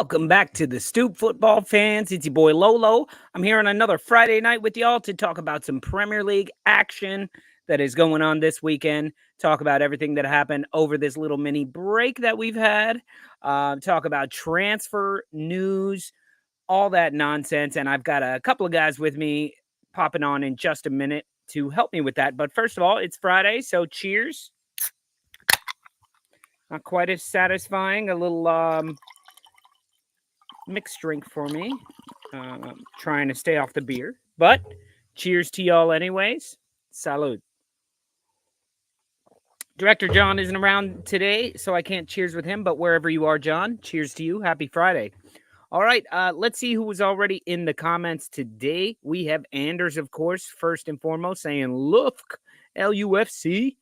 Welcome back to the Stoop football fans. It's your boy Lolo. I'm here on another Friday night with y'all to talk about some Premier League action that is going on this weekend. Talk about everything that happened over this little mini break that we've had. Talk about transfer news, all that nonsense. And I've got a couple of guys with me popping on in just a minute to help me with that. But first of all, it's Friday, so cheers. Not quite as satisfying. A little mixed drink for me. Trying to stay off the beer, but cheers to y'all anyways. Salud. Director John isn't around today, so I can't cheers with him, but wherever you are, John, cheers to you. Happy Friday. All right, let's see who was already in the comments today. We have Anders, of course, first and foremost, saying, look, LUFC.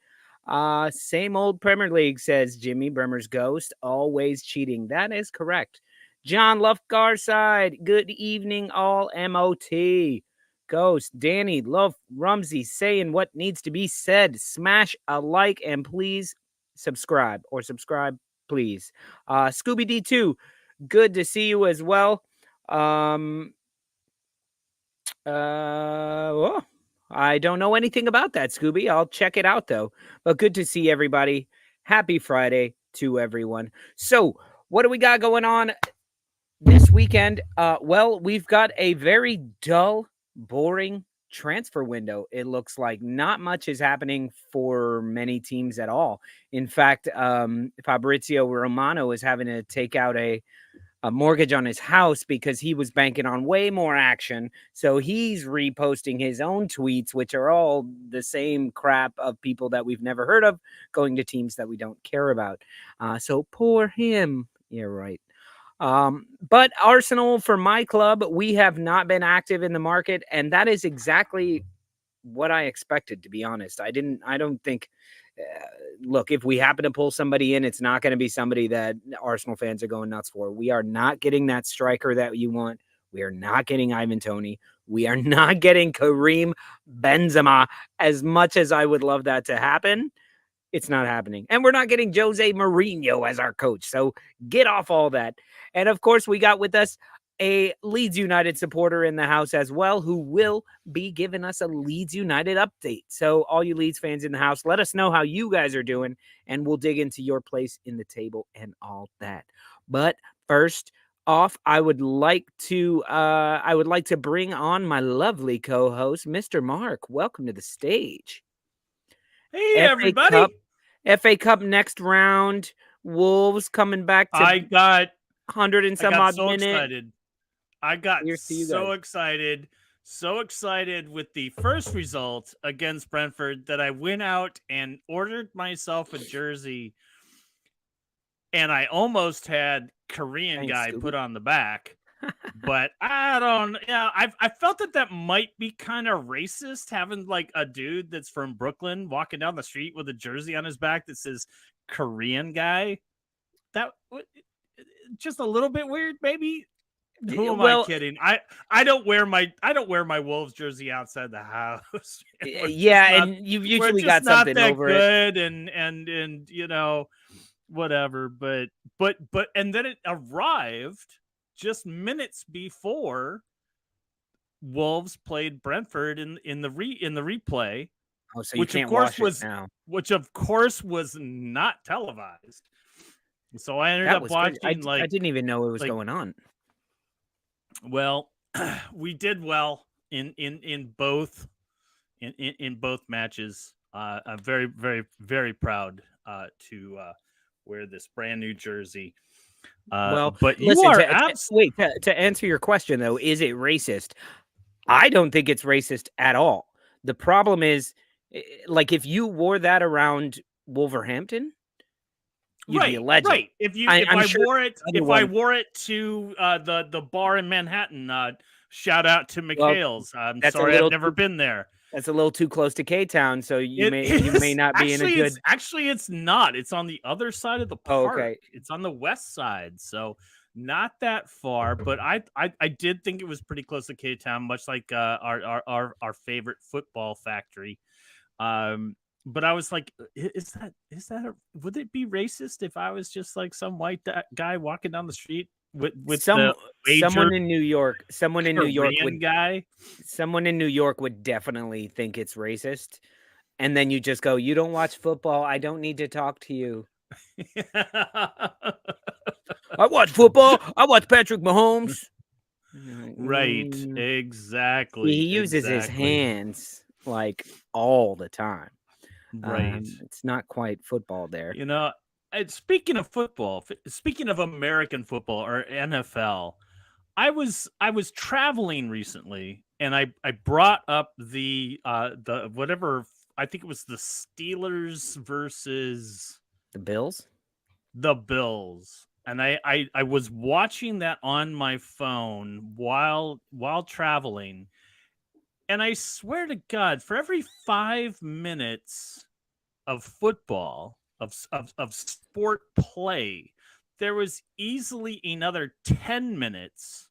Same old Premier League, says Jimmy Bremer's Ghost. Always cheating. That is correct. John Lufgarside, good evening, all MOT. Ghost, Danny, Love, Rumsey, saying what needs to be said. Smash a like and please subscribe, or subscribe, please. Scooby D2, good to see you as well. I don't know anything about that, Scooby. I'll check it out, though. But good to see everybody. Happy Friday to everyone. So, what do we got going on this weekend? Well, we've got a very dull, boring transfer window. It looks like not much is happening for many teams at all. In fact, Fabrizio Romano is having to take out a mortgage on his house because he was banking on way more action. So he's reposting his own tweets, which are all the same crap of people that we've never heard of going to teams that we don't care about. So poor him. Yeah, right. But Arsenal, for my club, we have not been active in the market, and that is exactly what I expected, to be honest. I don't think, look, if we happen to pull somebody in, it's not going to be somebody that Arsenal fans are going nuts for. We are not getting that striker that you want. We are not getting Ivan Toney. We are not getting Karim Benzema. As much as I would love that to happen, it's not happening. And we're not getting Jose Mourinho as our coach. So get off all that. And of course, we got with us a Leeds United supporter in the house as well, who will be giving us a Leeds United update. So all you Leeds fans in the house, let us know how you guys are doing, and we'll dig into your place in the table and all that. But first off, I would like to bring on my lovely co-host, Mr. Mark. Welcome to the stage. Hey, everybody. FA Cup next round. Wolves coming back to I got 100 and some odd minutes. Excited. I got so excited with the first result against Brentford that I went out and ordered myself a jersey, and I almost had Korean guy put on the back. But I felt that might be kind of racist, having like a dude that's from Brooklyn walking down the street with a jersey on his back that says Korean guy. That just a little bit weird, maybe. Who am I kidding? I don't wear my Wolves jersey outside the house. And you've usually got something not that over good, and you know, whatever. But and then it arrived just minutes before Wolves played Brentford in the replay. Oh, so you can't watch it now. Which of course was not televised. So I ended up watching I didn't even know it was going on. Well, we did well in both matches. I'm very, very, very proud to wear this brand new jersey. But you wait, to answer your question though, is it racist? I don't think it's racist at all. The problem is, like, if you wore that around Wolverhampton, you'd be a legend. Right. If I wore it to the bar in Manhattan, shout out to McHale's. I'm sorry, I've never been there. That's a little too close to K-Town, so you may not be in a good. Actually, it's not. It's on the other side of the park. Okay. It's on the west side, so not that far. But I did think it was pretty close to K-Town, much like our favorite football factory. But I was like, would it be racist if I was just like some white guy walking down the street with Some the wager someone in New York, someone in New York Korean would guy. someone in New York would definitely think it's racist. And then you just go, "You don't watch football. I don't need to talk to you." I watch football. I watch Patrick Mahomes. Right. Mm. He Exactly. uses his Exactly. hands like all the time. Right. It's not quite football there. You know, speaking of football, speaking of American football or NFL, I was traveling recently, and I brought up the whatever, I think it was the Steelers versus The Bills? the Bills. And I was watching that on my phone while traveling. And I swear to God, for every 5 minutes of football, of sport play, there was easily another 10 minutes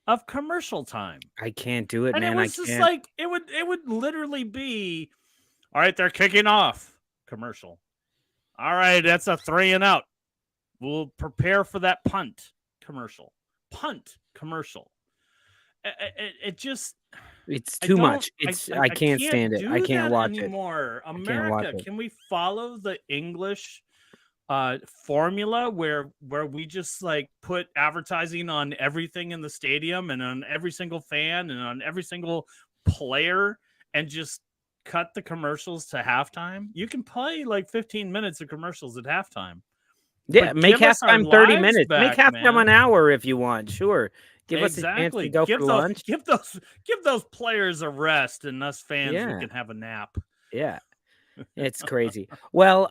of commercial time. I can't do it, And it man. I was just can't. like it would literally be, all right, they're kicking off, commercial. All right, that's a 3 and out. We'll prepare for that punt, commercial. Punt, commercial. It just, It's I too don't much. It's I I can't stand it. I do can't that watch it. anymore. I can't watch America, it. can we follow the English formula where we just like put advertising on everything in the stadium and on every single fan and on every single player, and just cut the commercials to halftime? You can play like 15 minutes of commercials at halftime. Yeah, But make give us our halftime 30 lives minutes. Make back, halftime an man. hour if you want. Sure. Give us a chance to Exactly. go for lunch. Give those players a rest, and us fans, we Yeah. can have a nap. Yeah. It's crazy. Well,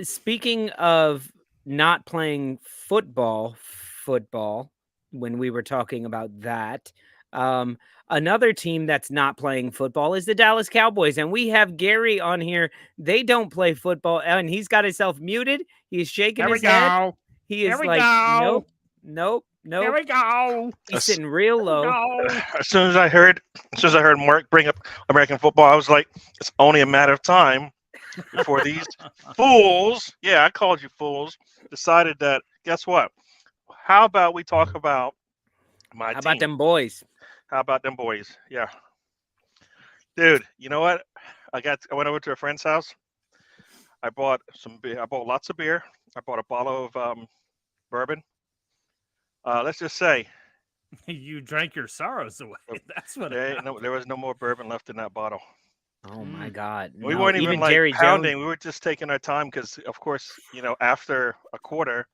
speaking of not playing football, when we were talking about that, another team that's not playing football is the Dallas Cowboys, and we have Gary on here. They don't play football, and he's got himself muted. He's shaking Here we his head. go. He Here is we like, go. nope. Here we go. He's sitting real Here we low. go. As soon as I heard Mark bring up American football, I was like, it's only a matter of time before these fools, yeah, I called you fools, decided that, guess what? How about we talk about my How team? about them boys? How about them boys? Yeah. Dude, you know what? I went over to a friend's house. I bought some beer. I bought lots of beer. I bought a bottle of bourbon. Let's just say You drank your sorrows away. That's what there was no more bourbon left in that bottle. Oh my God! We No, weren't even like Jerry pounding. Jones. We were just taking our time because, of course, after a quarter,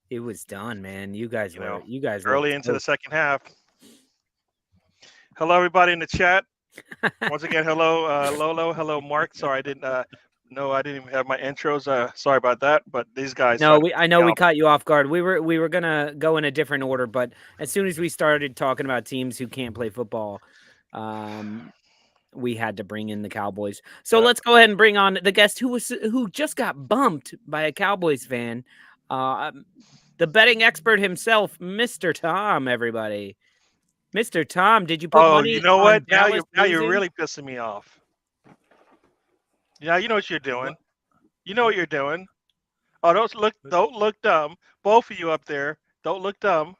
It was done, man. You guys were early into the second half. Hello, everybody in the chat. Once again, hello, Lolo. Hello, Mark. Sorry, I didn't even have my intros. Sorry about that. But these guys. No, I know we caught you off guard. We were gonna go in a different order, but as soon as we started talking about teams who can't play football, we had to bring in the Cowboys. So let's go ahead and bring on the guest who just got bumped by a Cowboys fan, the betting expert himself, Mr. Tom. Everybody, Mr. Tom, did you put money? You know on what? Dallas Now you're losing? really pissing me off. Yeah, you know what you're doing. You know what you're doing. Oh, don't look dumb. Both of you up there, don't look dumb.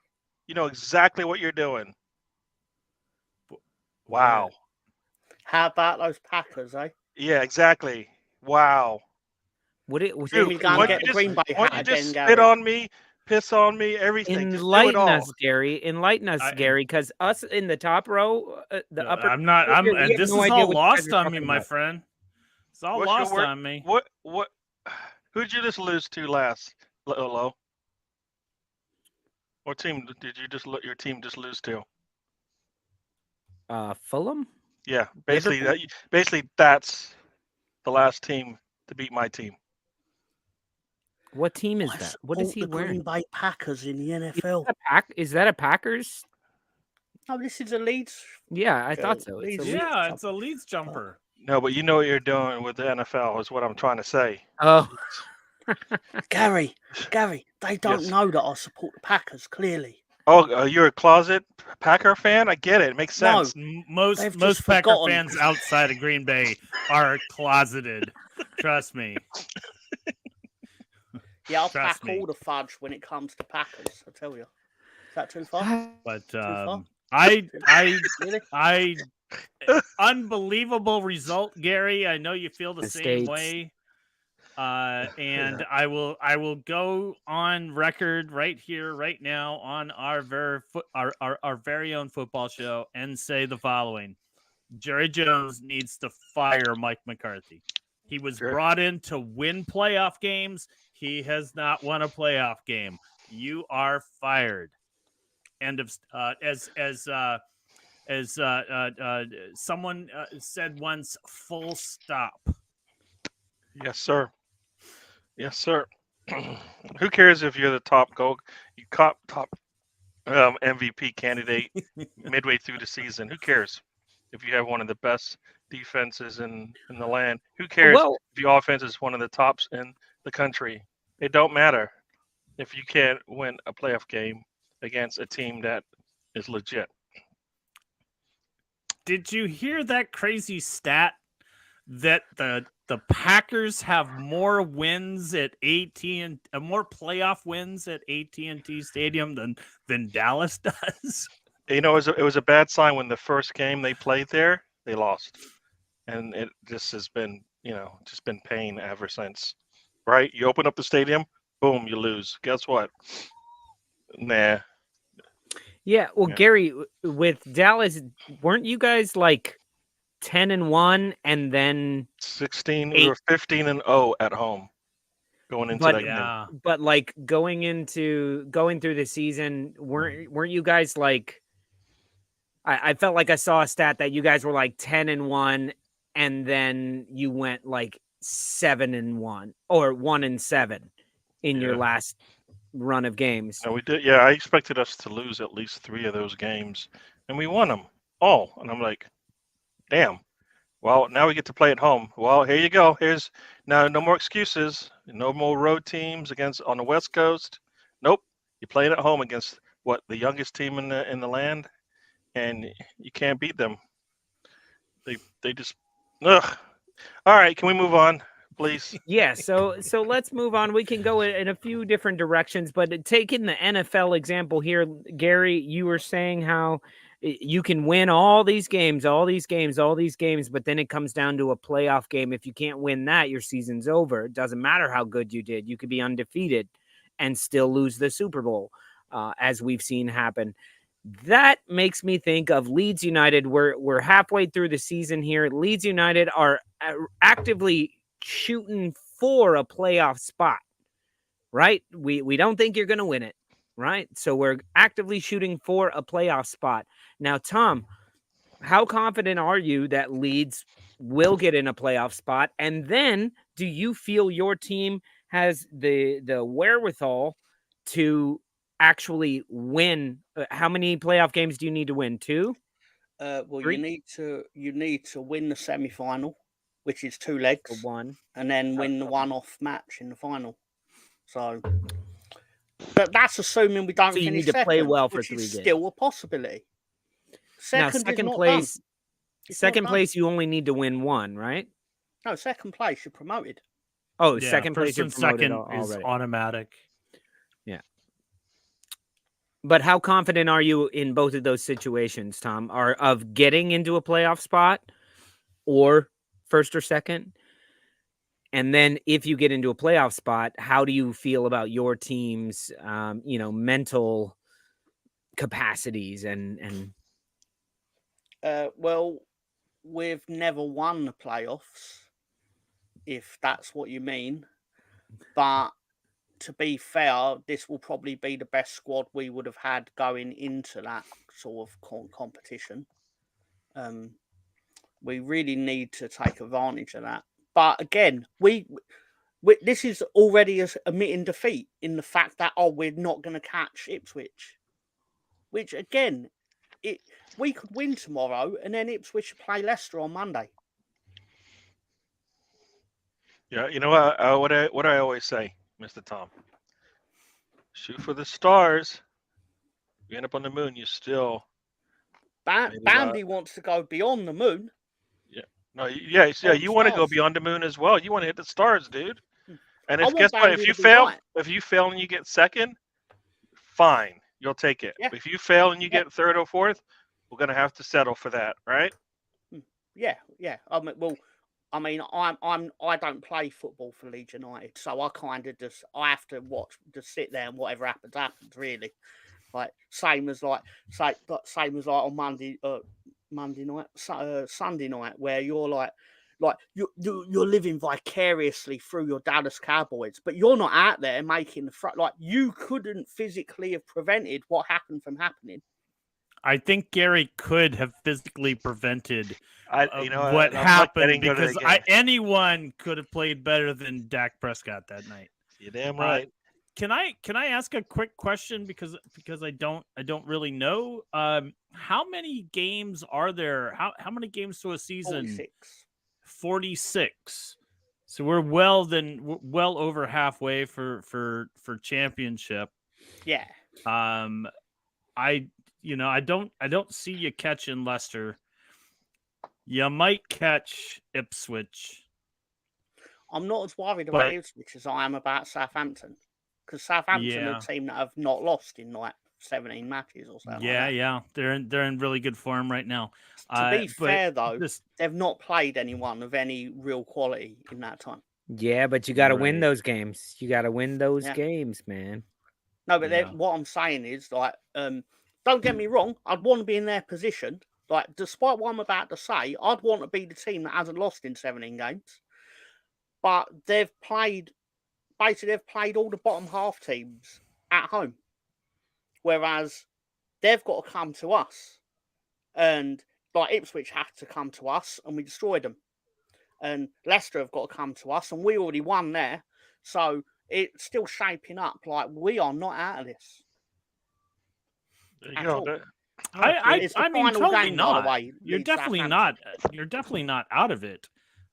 You know exactly what you're doing. Wow. How about those Packers, eh? Yeah, exactly. Wow. Would it? Dude, we can't get the Green Bay why don't hat you just again, spit Gary. on me, piss on me, everything? Enlighten us, Gary. Enlighten us, Gary, because us in the top row, the upper. I'm not. we have This no is idea all what you guys lost are on me, talking my about. friend. It's all What's lost your word? on me. What? Who'd you just lose to last, Lolo? What team did you just let your team just lose to? Fulham. Yeah, basically that's the last team to beat my team. What team is that? What is he the wearing? Green Bay Packers in the NFL. Is that a Packers? Oh, this is a Leeds. Yeah, I thought so. Leeds. Yeah, it's a Leeds jumper. No, but you know what you're doing with the NFL is what I'm trying to say. Oh, Gary, they don't Yes. know that I support the Packers, clearly. Oh, you're a closet Packer fan? I get it. It makes No. sense. Most They've just Packer forgotten. fans outside of Green Bay are closeted. Trust me. Yeah, I'll Trust pack me. all the fudge when it comes to Packers. I tell you. Is that too far? But far? I unbelievable result, Gary. I know you feel the same way. And I will go on record right here, right now, on our very own football show and say the following: Jerry Jones needs to fire Mike McCarthy. He was brought in to win playoff games. He has not won a playoff game. You are fired. End of as someone said once, full stop. Yes, sir. Yes, sir. Who cares if you're the top MVP candidate midway through the season? Who cares if you have one of the best defenses in the land? Who cares if your offense is one of the tops in the country? It don't matter if you can't win a playoff game against a team that is legit. Did you hear that crazy stat that the Packers have more wins at more playoff wins at AT&T Stadium than Dallas does? You know, it was a bad sign when the first game they played there, they lost. And it just has been, just been pain ever since. Right? You open up the stadium, boom, you lose. Guess what? Nah. Yeah, well, Yeah. Gary, with Dallas, weren't you guys like 10-1 and then 16? We were 15-0 at home going into that game. But like going through the season, weren't you guys like? I felt like I saw a stat that you guys were like 10-1, and then you went like 7-1 or 1-7 in your last run of games. No, we did. Yeah, I expected us to lose at least 3 of those games, and we won them all. And I'm like, damn. Well, now we get to play at home. Well, here you go. Here's now no more excuses. No more road teams on the West Coast. Nope. You're playing at home against the youngest team in the land, and you can't beat them. They just ugh. All right, can we move on, please? Yeah, so let's move on. We can go in a few different directions, but taking the NFL example here, Gary, you were saying how you can win all these games, but then it comes down to a playoff game. If you can't win that, your season's over. It doesn't matter how good you did. You could be undefeated and still lose the Super Bowl, as we've seen happen. That makes me think of Leeds United. We're halfway through the season here. Leeds United are actively shooting for a playoff spot, right? We don't think you're going to win it, right? So we're actively shooting for a playoff spot. Now, Tom, how confident are you that Leeds will get in a playoff spot? And then do you feel your team has the wherewithal to actually win? How many playoff games do you need to win? 2? Well, 3? you need to win the semi-final, which is 2 legs, 1, and then win the one-off match in the final. So, but that's assuming we don't so you finish need to play second, well for which 3 is games. still a possibility. Second place, second place, you only need to win 1, right? No, second place, you're promoted. Oh, second place, you're promoted second already. is automatic. Yeah. But how confident are you in both of those situations, Tom? Of getting into a playoff spot or first or second? And then if you get into a playoff spot, how do you feel about your team's, mental capacities and Well, we've never won the playoffs, if that's what you mean. But to be fair, this will probably be the best squad we would have had going into that sort of competition. We really need to take advantage of that. But again, we this is already admitting defeat in the fact that we're not going to catch Ipswich, which again, we could win tomorrow and then Ipswich play Leicester on Monday. Yeah, you know what I always say, Mr. Tom. Shoot for the stars. You end up on the moon, you still. Bambi wants to go beyond the moon. Yeah. No, yeah. You want to go beyond the moon as well. You want to hit the stars, dude. And I if want guess what? Burnley If you to be fail, right. if you fail and you get second, fine, you'll take it. Yeah. If you fail and you Yeah. get third or fourth, we're gonna have to settle for that, right? Yeah. I don't play football for Leeds United, so I kind of I have to sit there and whatever happens, really. Like same as on Monday night, Sunday night, where you're like you're living vicariously through your Dallas Cowboys, but you're not out there making the front. Like you couldn't physically have prevented what happened from happening. I think Gary could have physically prevented what I'm not happened, getting good at because the game. anyone could have played better than Dak Prescott that night. You're damn right. Can I ask a quick question, because I don't really know. How many games are there? How many games to a season? 46. So we're well over halfway for championship. Yeah. I don't see you catching Leicester. You might catch Ipswich. I'm not as worried about Ipswich as I am about Southampton, because Southampton are a team that have not lost in like 17 matches or something. Yeah. They're in really good form right now. To be fair, though, they've not played anyone of any real quality in that time. Yeah, but you got to win those games. You got to win those games, man. No, but what I'm saying is, like, don't get me wrong, I'd want to be in their position. Like, despite what I'm about to say, I'd want to be the team that hasn't lost in 17 games. But they've played all the bottom half teams at home. Whereas they've got to come to us. And, like, Ipswich had to come to us, and we destroyed them. And Leicester have got to come to us, and we already won there. So it's still shaping up like we are not out of this. I mean, totally game, not. by the way, you're definitely not. You're definitely not out of it.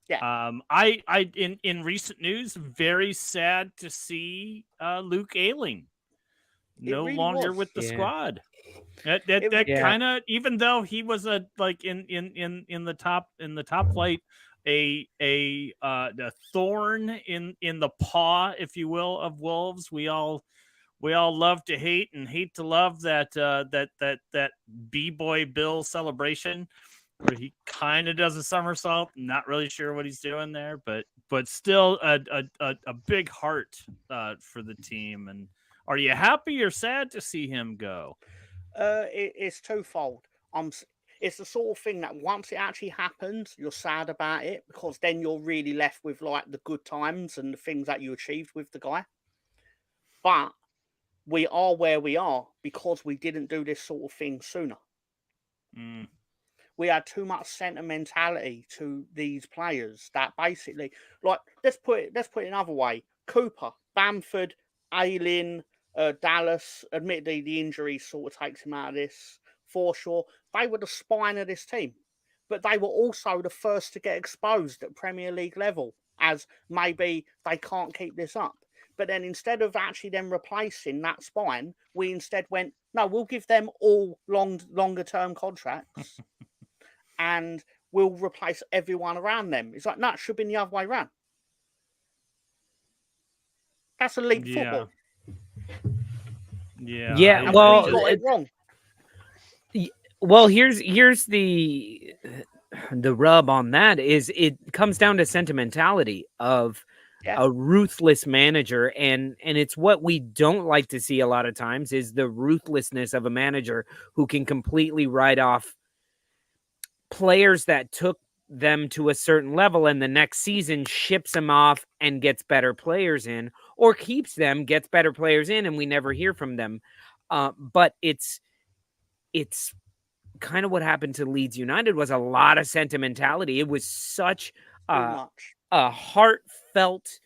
Yeah. In recent news, very sad to see Luke Ayling no longer with the squad. That kind of, even though he was in the top flight, a thorn in the paw, if you will, of Wolves. We all love to hate and hate to love that B-boy Bill celebration, where he kind of does a somersault. Not really sure what he's doing there, but still a big heart for the team. And are you happy or sad to see him go? It's twofold. It's the sort of thing that once it actually happens, you're sad about it, because then you're really left with like the good times and the things that you achieved with the guy. But we are where we are because we didn't do this sort of thing sooner. We had too much sentimentality to these players that basically, like, let's put it another way. Cooper, Bamford, Ayling, Dallas, admittedly the injury sort of takes him out of this. Forshaw, they were the spine of this team. But they were also the first to get exposed at Premier League level as maybe they can't keep this up. But then instead of actually then replacing that spine, we instead went, no, we'll give them all longer term contracts and we'll replace everyone around them. It's like, no, it should be the other way around. That's elite football. Yeah. Well, we got it wrong. Well, here's the rub on that is it comes down to sentimentality of a ruthless manager, and it's what we don't like to see a lot of times is the ruthlessness of a manager who can completely write off players that took them to a certain level, and the next season ships them off and gets better players in, or keeps them, gets better players in, and we never hear from them. But it's kind of what happened to Leeds United was a lot of sentimentality. It was such a heartfelt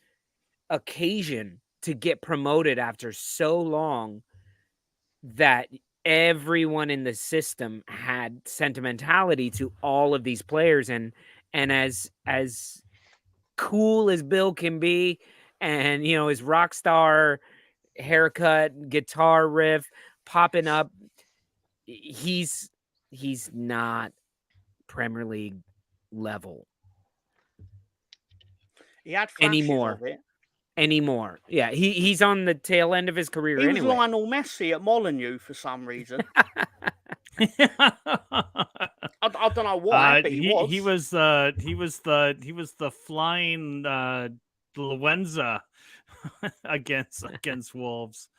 occasion to get promoted after so long that everyone in the system had sentimentality to all of these players, and as cool as Bill can be, and his rock star haircut, guitar riff popping up, he's not Premier League level. He had flashes anymore. of it. anymore. Yeah, he's on the tail end of his career He was anyway. Lionel Messi at Molineux for some reason. I don't know why, but he was. He was the flying Luenza against Wolves.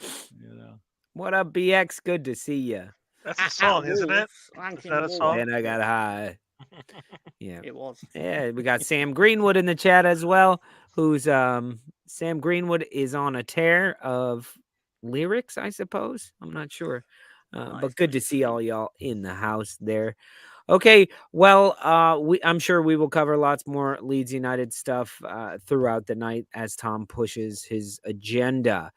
You know. What up, BX? Good to see you. That's a song, isn't it? Wolves, Is that a song? Then I got high. Yeah, It was. yeah. We got Sam Greenwood in the chat as well. Who's Sam Greenwood is on a tear of lyrics, I suppose. I'm not sure, but good to see all y'all in the house there. Okay, well, I'm sure we will cover lots more Leeds United stuff throughout the night as Tom pushes his agenda.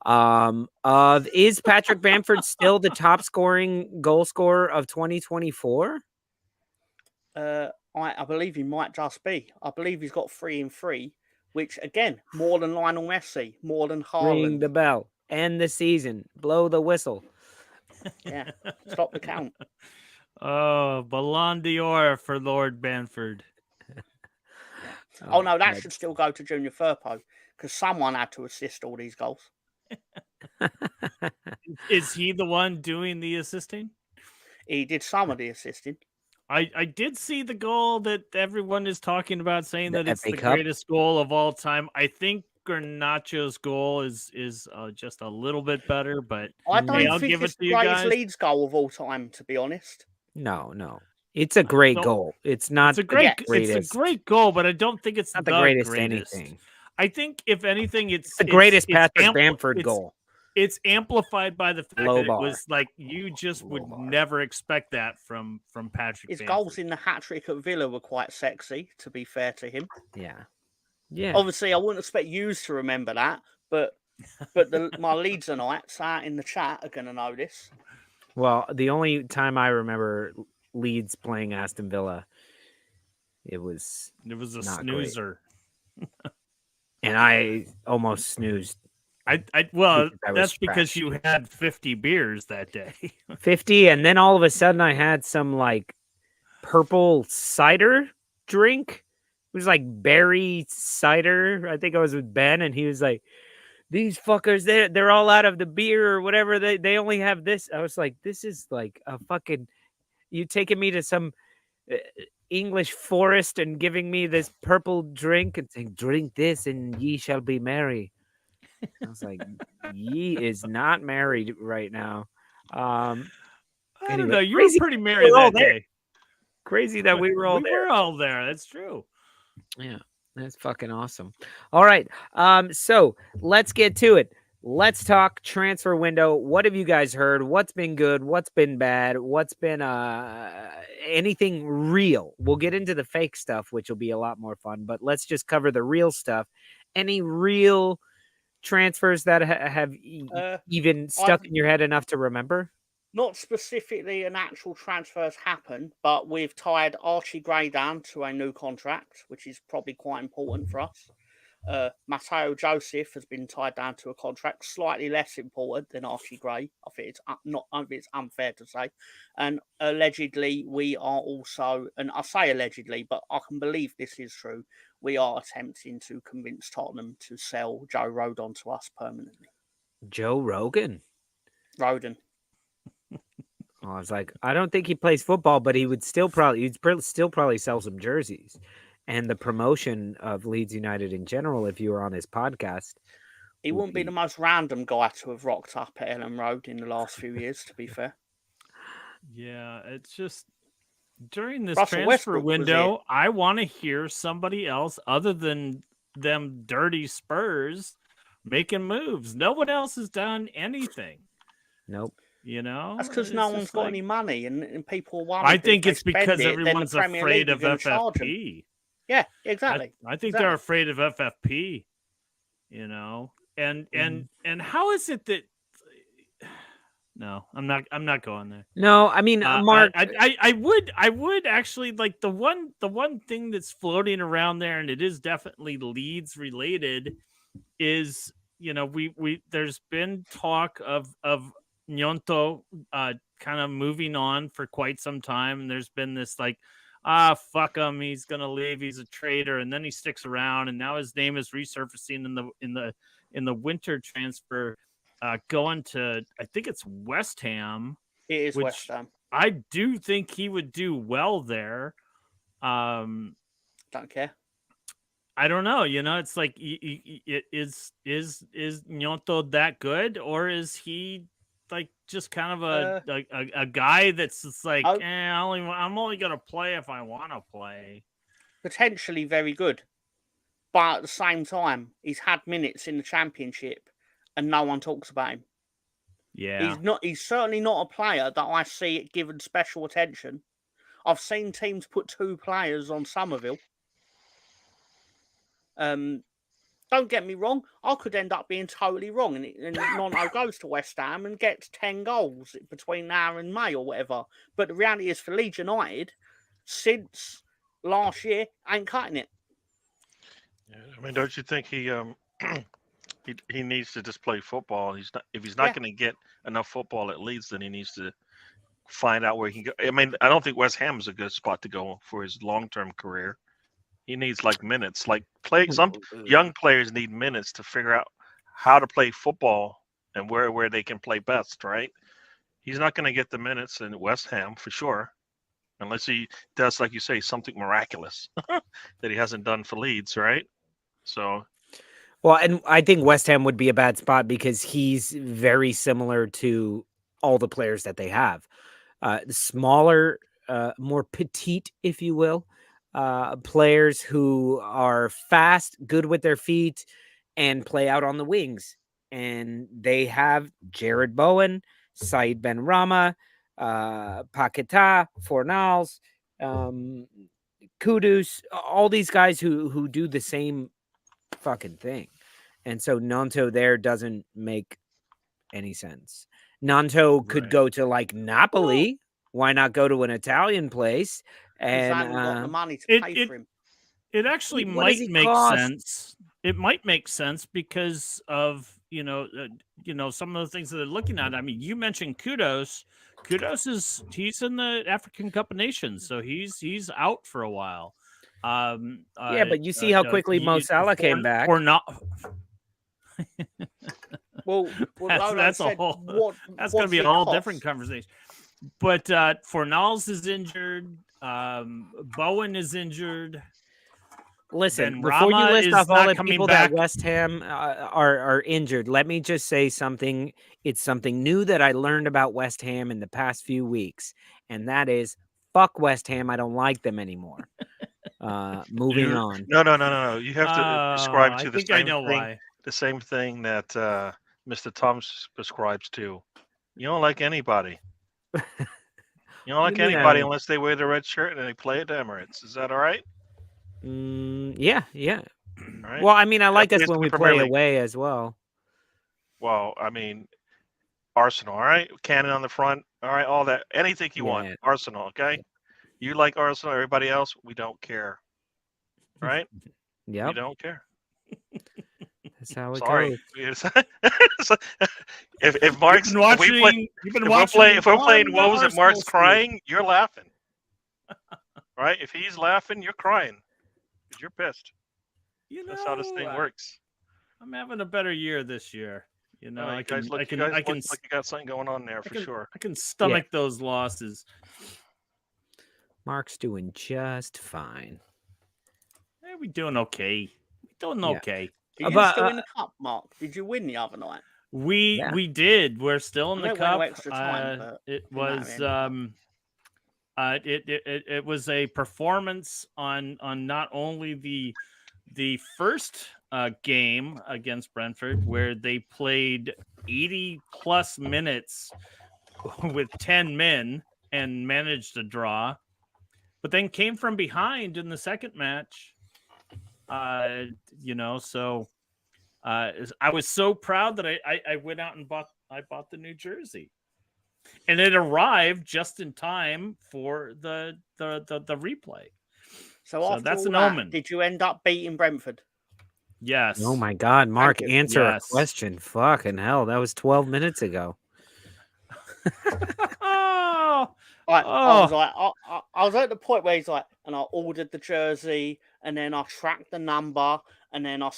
Is Patrick Bamford still the top scoring goal scorer of 2024? I believe he might just be. I believe he's got 3 in 3, which again, more than Lionel Messi, more than Ring Haaland. the bell. End the season. Blow the whistle. Yeah, stop the count. Oh, Ballon d'Or for Lord Bamford. Oh no, that should still go to Junior Firpo because someone had to assist all these goals. Is he the one doing the assisting? He did some of the assisting. I did see the goal that everyone is talking about, saying The that it's FA the Cup? greatest goal of all time. I think Garnacho's goal is just a little bit better, but I don't I'll think give it's it to the you greatest guys. Leeds goal of all time, to be honest. No. It's a great No, goal. It's not It's a great greatest. goal, but I don't think it's Not the greatest anything. I think if anything, it's The greatest it's Patrick Bamford it's, goal. It's amplified by the fact Low that bar. it was like you just Low would bar. never expect that from Patrick His Bamford. goals in the hat-trick at Villa were quite sexy, to be fair to him. Yeah. Obviously, I wouldn't expect you to remember that, but my Leedsonites out in the chat are going to know this. Well, the only time I remember Leeds playing Aston Villa, it was a not snoozer. and I almost snoozed. Well, because I was that's because trashed. you had 50 beers that day. 50, and then all of a sudden I had some like purple cider drink. It was like berry cider. I think I was with Ben, and he was like, "These fuckers, they're all out of the beer or whatever. They only have this." I was like, "This is like a fucking you taking me to some English forest and giving me this purple drink and saying, 'Drink this and ye shall be merry.'" I was like, "Ye is not married right now." I don't Anyway, know. You crazy were pretty we merry were all that there. day. Crazy that we were all there. We were all there. That's true. Yeah, that's fucking awesome. All right. So let's get to it. Let's talk transfer window. What have you guys heard? What's been good? What's been bad? What's been anything real? We'll get into the fake stuff, which will be a lot more fun, but let's just cover the real stuff. Any real transfers that have even stuck in your head enough to remember? Not specifically an actual transfer has happened, but we've tied Archie Gray down to a new contract, which is probably quite important for us. Matteo Joseph has been tied down to a contract slightly less important than Archie Gray. I think it's unfair to say. And allegedly, we are also, and I say allegedly, but I can believe this is true. We are attempting to convince Tottenham to sell Joe Rodon to us permanently. Joe Rogan. Rodon. I was like, I don't think he plays football, but he'd still probably sell some jerseys. And the promotion of Leeds United in general, if you were on his podcast, he wouldn't be the most random guy to have rocked up at Ellen Road in the last few years, to be fair. Yeah, it's just during this Russell transfer Westbrook was window, I want to hear somebody else other than them dirty Spurs making moves. No one else has done anything. Nope. You know, that's because no one's got any money, and people want. I think it's because everyone's afraid of FFP. Yeah, exactly. I think they're afraid of FFP. You know, and how is it that? No, I'm not going there. No, I mean, Mark, I would actually like the one thing that's floating around there, and it is definitely Leeds related, is, you know, we there's been talk of Gnonto kind of moving on for quite some time, and there's been this like fuck him, he's gonna leave, he's a traitor, and then he sticks around, and now his name is resurfacing in the winter transfer, going to, I think it's West Ham. It is which West Ham. I do think he would do well there. Don't care. I don't know. It's like, is Gnonto that good, or is he like just kind of a guy that's just like, I'm only gonna play if I want to play. Potentially very good, but at the same time, he's had minutes in the Championship, and no one talks about him. Yeah, He's certainly not a player that I see it given special attention. I've seen teams put 2 players on Somerville. Don't get me wrong, I could end up being totally wrong, and Gnonto goes to West Ham and gets 10 goals between now and May or whatever. But the reality is, for Leeds United, since last year, ain't cutting it. Yeah, I mean, don't you think he he needs to just play football? If he's not going to get enough football at Leeds, then he needs to find out where he can go. I mean, I don't think West Ham is a good spot to go for his long-term career. He needs like minutes. Like some young players need minutes to figure out how to play football and where they can play best, right? He's not going to get the minutes in West Ham for sure, unless he does, like you say, something miraculous that he hasn't done for Leeds, right? So, well, and I think West Ham would be a bad spot because he's very similar to all the players that they have. Smaller, more petite, if you will. Players who are fast, good with their feet, and play out on the wings. And they have Jared Bowen, Said Ben Rama, Paquetá, Fornals, Kudus, all these guys who do the same fucking thing. And so Gnonto there doesn't make any sense. Gnonto could go to like Napoli. Why not go to an Italian place? And got the money to pay for him. It actually might make sense. It might make sense because of some of the things that they're looking at. I mean, you mentioned Kudus. He's in the African Cup of Nations, so he's out for a while. But you see how quickly Mo Salah came back. Or not. Well, that's a whole. That's going to be a whole different conversation. But Fornals is injured. Bowen is injured. Listen, Ben before Rama you list off all the people back. that West Ham are injured, let me just say something. It's something new that I learned about West Ham in the past few weeks, and that is fuck West Ham. I don't like them anymore. Moving on. No. You have to prescribe to the same thing that Mr. Thomas prescribes to. You don't like anybody. You don't like anybody unless they wear the red shirt and they play at the Emirates. Is that all right? Yeah. All right. Well, I mean, I like us when we play away as well. Well, I mean, Arsenal, all right? Cannon on the front, all right? All that. Anything you want. Arsenal, okay? You like Arsenal, everybody else, we don't care. All right? Yeah. We don't care. That's how it goes. if Mark's if we're playing woes and Mark's crying, you're laughing. Right? If he's laughing, you're crying. Because you're pissed. That's how this thing works. I'm having a better year this year. I can like you got something going on there for sure. I can stomach those losses. Mark's doing just fine. We're doing okay. Okay. Are you still in the cup, Mark? Did you win the other night? We did. We're still in the cup. Extra time, it was it was a performance on not only the first game against Brentford, where they played 80 plus minutes with 10 men and managed a draw, but then came from behind in the second match. So I was so proud that I went out and bought the new jersey, and it arrived just in time for the replay. So that's an omen. Did you end up beating Brentford? Yes. Oh my God, Mark, answer a question. Fucking hell, that was 12 minutes ago. Oh, I was like, I was at the point where he's like, and I ordered the jersey, and then I tracked the number, and then I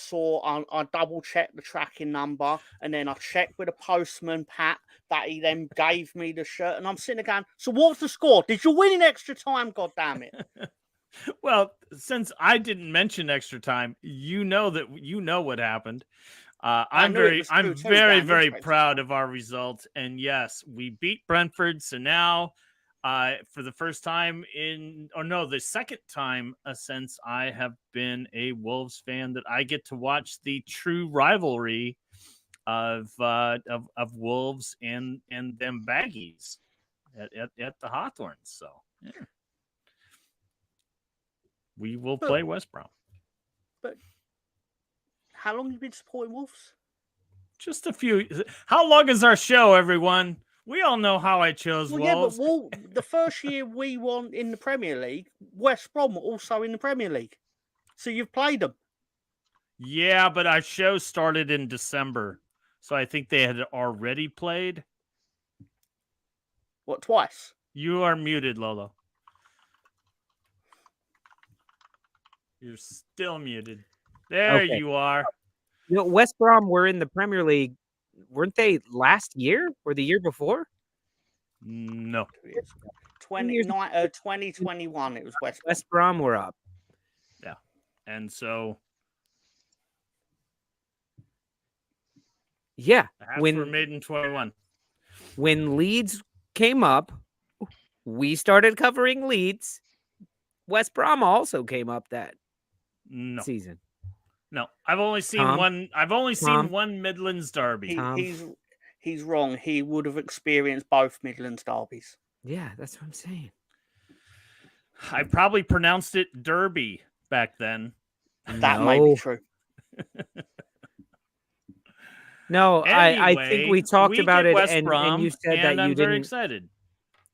double checked the tracking number, and then I checked with the postman Pat that he then gave me the shirt, and I'm sitting there going, so what's the score? Did you win in extra time? God damn it! well, since I didn't mention extra time, you know what happened. I'm knew it was very 2-2 going very into extra proud time. of our results, and yes, we beat Brentford. So now, for the first time the second time since I have been a Wolves fan, that I get to watch the true rivalry of Wolves and them Baggies at the Hawthorns. So yeah. We will play West Brom. But how long have you been supporting Wolves? Just a few. How long is our show, everyone? We all know how I chose Well, Wolves. yeah, but the first year we won in the Premier League, West Brom were also in the Premier League. So you've played them. Yeah, but our show started in December. So I think they had already played. What, twice? You are muted, Lolo. You're still muted. There Okay. you are. West Brom were in the Premier League, weren't they last year or the year before? No. 2021, it was West Brom. West Brom were up. Yeah. And so yeah, were made in 21. When Leeds came up, we started covering Leeds. West Brom also came up that season. No, I've only seen one. I've only seen one Midlands derby. He's wrong. He would have experienced both Midlands derbies. Yeah, that's what I'm saying. I probably pronounced it Derby back then. That might be true. No, anyway, I think we talked about it, West and Brom, you said that you I'm didn't. Very excited.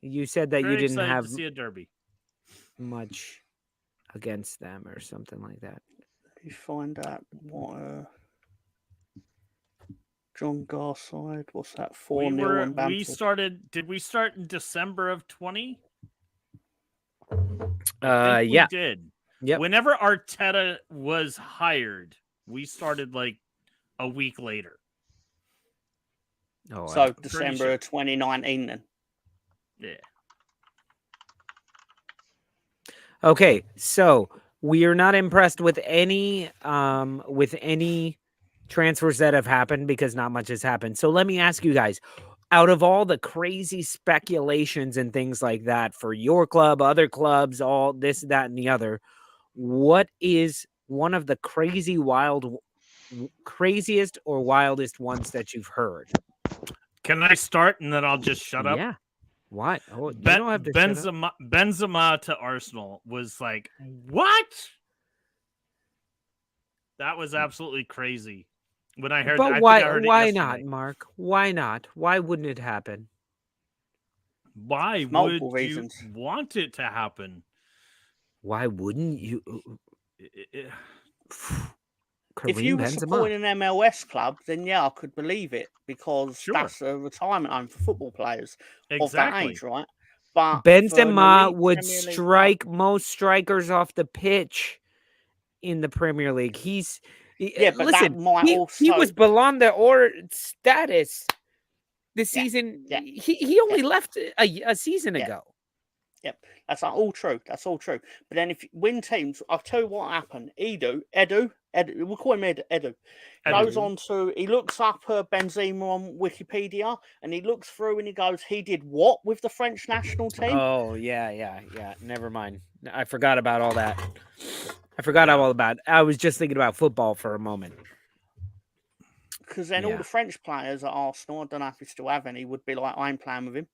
You said that very you didn't have to see a derby much against them or something like that. You find out what John Garside, what's that, 4-0 in Banter? We started, did we start in December of 20? Yeah. We did. Yep. Whenever Arteta was hired, we started like a week later. Oh, so December of 2019 then? Yeah. Okay, so we are not impressed with any transfers that have happened because not much has happened. So let me ask you guys, out of all the crazy speculations and things like that for your club, other clubs, all this, that, and the other, what is one of the craziest or wildest ones that you've heard? Can I start and then I'll just shut up? Yeah. What? Oh, you don't have to Benzema to Arsenal was like, what? That was absolutely crazy. When I heard, but why not, Mark? Why not? Why wouldn't it happen? Why would you want it to happen? Why wouldn't you? If you were supporting an MLS club, then yeah, I could believe it because that's a retirement home for football players of that age, right? But Benzema would strike most strikers off the pitch in the Premier League. But listen, that might he was Ballon d'Or status this season. Yeah. He only left a season ago. Yep, that's all true. That's all true. But then if you win teams, I'll tell you what happened. Edu, we'll call him Edu. Goes on to, he looks up Benzema on Wikipedia and he looks through and he goes, he did what with the French national team? Oh, yeah. Never mind. I forgot about all that. I was just thinking about football for a moment. Because then all the French players at Arsenal, I don't know if we still have any, would be like, I'm playing with him.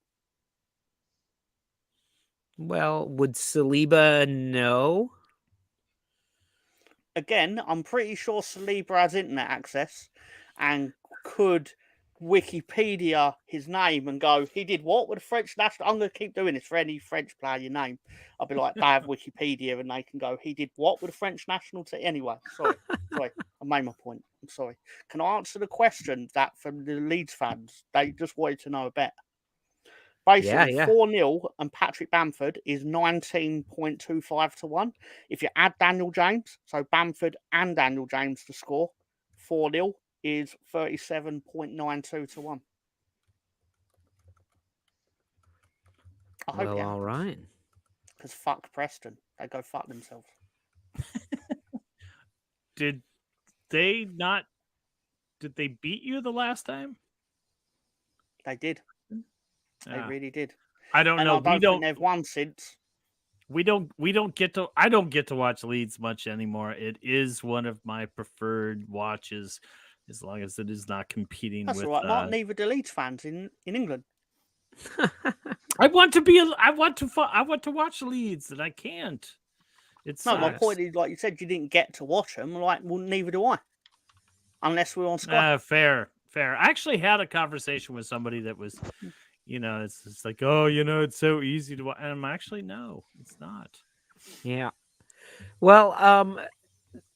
Well, would Saliba know? Again, I'm pretty sure Saliba has internet access and could Wikipedia his name and go, he did what with the French national? I'm going to keep doing this for any French player you name. I'll be like, they have Wikipedia and they can go, he did what with the French national team? Anyway, sorry, I made my point. I'm sorry. Can I answer the question that from the Leeds fans? They just wanted to know a bit. Basically, yeah. 4-0 and Patrick Bamford is 19.25 to 1. If you add Daniel James, so Bamford and Daniel James to score, 4-0 is 37.92 to 1. I hope Well, it all happens. right. Because fuck Preston. They go fuck themselves. Did they beat you the last time? They did. They Yeah. really did. I don't And know. I don't think they've won since. We don't get to. I don't get to watch Leeds much anymore. It is one of my preferred watches, as long as it is not competing That's with. all right, Mark. Neither do Leeds fans in England. I want to watch Leeds, and I can't. It's No, my point is, like you said, you didn't get to watch them. Like, well, neither do I. Unless we're on Sky. Fair. I actually had a conversation with somebody that was, it's like, oh, it's so easy to watch. And I'm actually, no, it's not. Yeah. Well,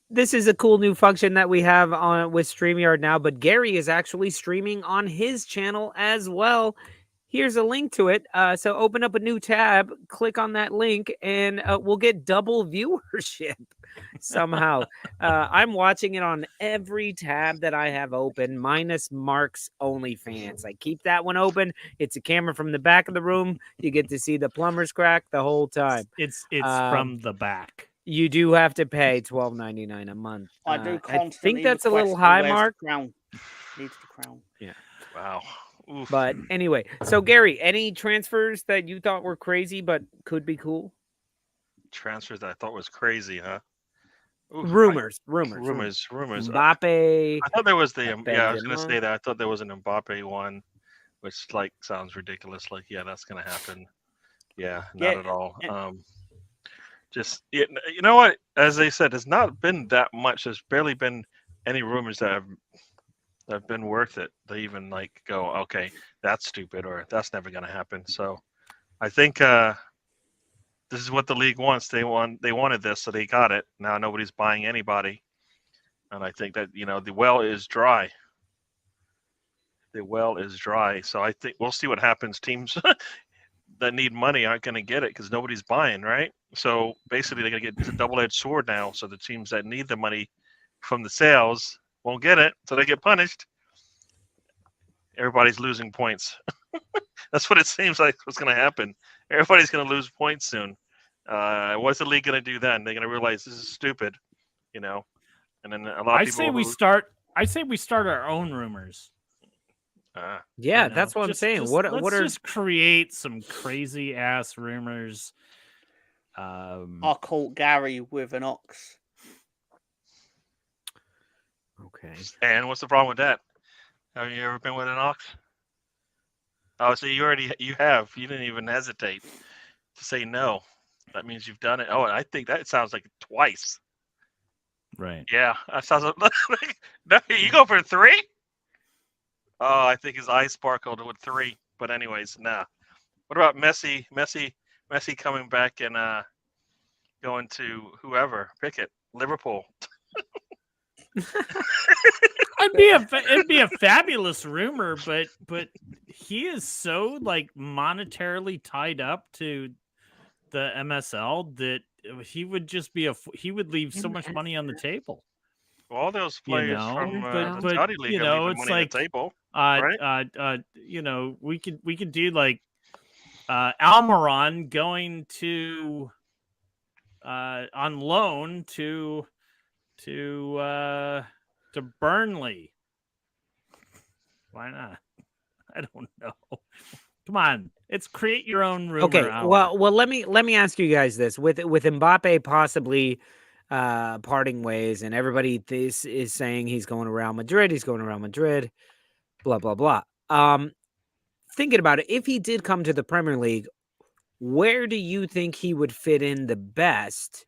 this is a cool new function that we have on with StreamYard now, but Gary is actually streaming on his channel as well. Here's a link to it. So open up a new tab, click on that link, and we'll get double viewership somehow. I'm watching it on every tab that I have open, minus Mark's OnlyFans. I keep that one open. It's a camera from the back of the room. You get to see the plumber's crack the whole time. It's from the back. You do have to pay $12.99 a month. I do I constantly think that's a little request high, where's the Mark. crown. Needs the crown. Yeah. Wow. Oof. But anyway, so Gary, any transfers that you thought were crazy but could be cool? Transfers that I thought was crazy, huh? Oof, Rumors. Mbappe. I thought there was the I was gonna Benzema. say that. I thought there was an Mbappe one, which like sounds ridiculous. Like, yeah, that's gonna happen. Yeah, not at all. Just you know what? As they said, it's not been that much. There's barely been any rumors that have been worth it. They even like go, okay, that's stupid or that's never gonna happen. So I think this is what the league wants. They wanted this, so they got it. Now nobody's buying anybody. And I think that, the well is dry. The well is dry. So I think we'll see what happens. Teams that need money aren't going to get it because nobody's buying, right? So basically they're going to get a double-edged sword now. So the teams that need the money from the sales won't get it. So they get punished. Everybody's losing points. That's what it seems like what's going to happen. Everybody's going to lose points soon. What's the league going to do then? They're going to realize this is stupid, And then a lot of people. I say we start our own rumors. Yeah, that's what I'm saying. Let's just create some crazy ass rumors. I caught Gary with an ox. Okay. And what's the problem with that? Have you ever been with an ox? Oh, so you have. You didn't even hesitate to say no. That means you've done it. Oh, and I think that sounds like twice. Right. Yeah, that sounds like no, you go for 3? Oh, I think his eyes sparkled with 3. But anyways, nah. What about Messi? Messi coming back and going to whoever. Pick it. Liverpool. It'd be a fabulous rumor, but he is so like monetarily tied up to the MSL that he would just be he would leave so much money on the table. Well, all those players from the Saudi league it's money on the table. Right? We could do like Almiron going to on loan to Burnley. Why not? I don't know. Come on, it's create your own rumor. Okay, hour. well, let me ask you guys this: with Mbappe possibly parting ways, and everybody is saying he's going to Real Madrid. He's going to Real Madrid. Blah blah blah. Thinking about it, if he did come to the Premier League, where do you think he would fit in the best?